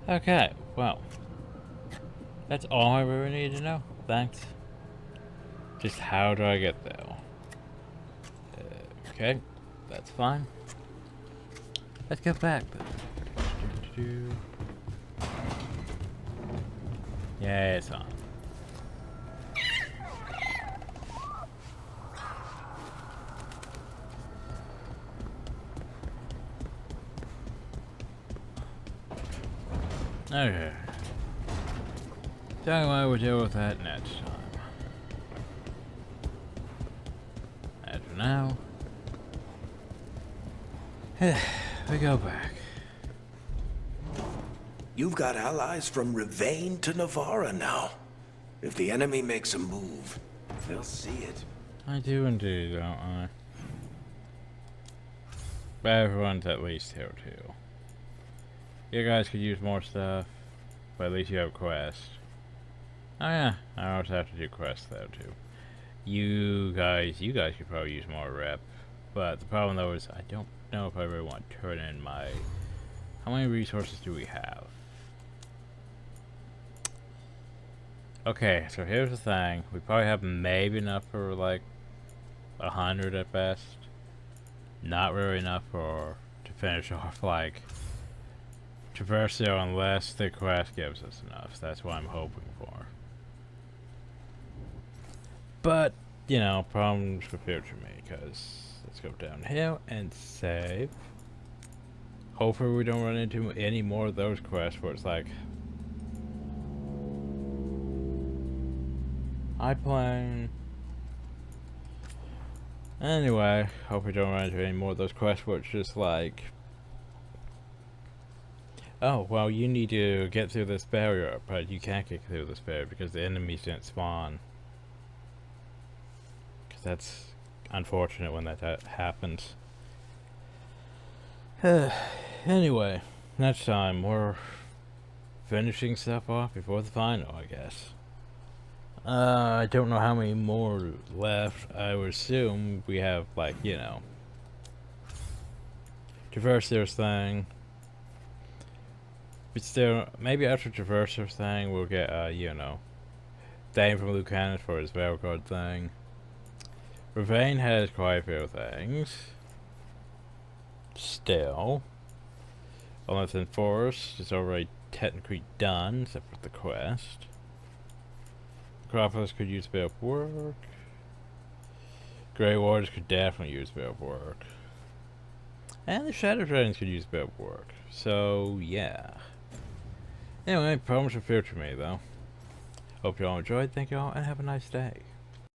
Okay, well, that's all I really need to know. Thanks. Just how do I get there? Okay, that's fine. Let's get back then. Yeah, it's on. Okay. So I will deal with that next time. As for now, we go back. You've got allies from Ravine to Navarra now. If the enemy makes a move, they'll see it. I do indeed, don't I? But everyone's at least here too. You guys could use more stuff, but at least you have quests. Oh yeah, I also have to do quests though too. You guys could probably use more rep, but the problem though is I don't know if I really want to turn in my... How many resources do we have? Okay, so here's the thing. We probably have maybe enough for like 100 at best. Not really enough to finish off like Traverso unless the quest gives us enough. That's what I'm hoping for. But, you know, problems for future me, because let's go down here and save. Hopefully we don't run into any more of those quests where it's like I plan. Anyway, hope we don't run into any more of those quests where it's just like, oh, well, you need to get through this barrier, but you can't get through this barrier because the enemies didn't spawn. Because that's unfortunate when that happens. Anyway, next time we're finishing stuff off before the final, I guess. I don't know how many more left. I would assume we have, like, you know, Traverso's thing. But still, maybe after Traverso's thing, we'll get, you know, Dane from Lucanus for his Veilguard thing. Ravine has quite a few things. Still. Almost enforced is already technically done, except for the quest. Acropolis could use a bit of work. Grey Warders could definitely use a bit of work. And the Shadow Dragons could use a bit of work. So, yeah. Anyway, problems are fear to me, though. Hope you all enjoyed. Thank you all, and have a nice day.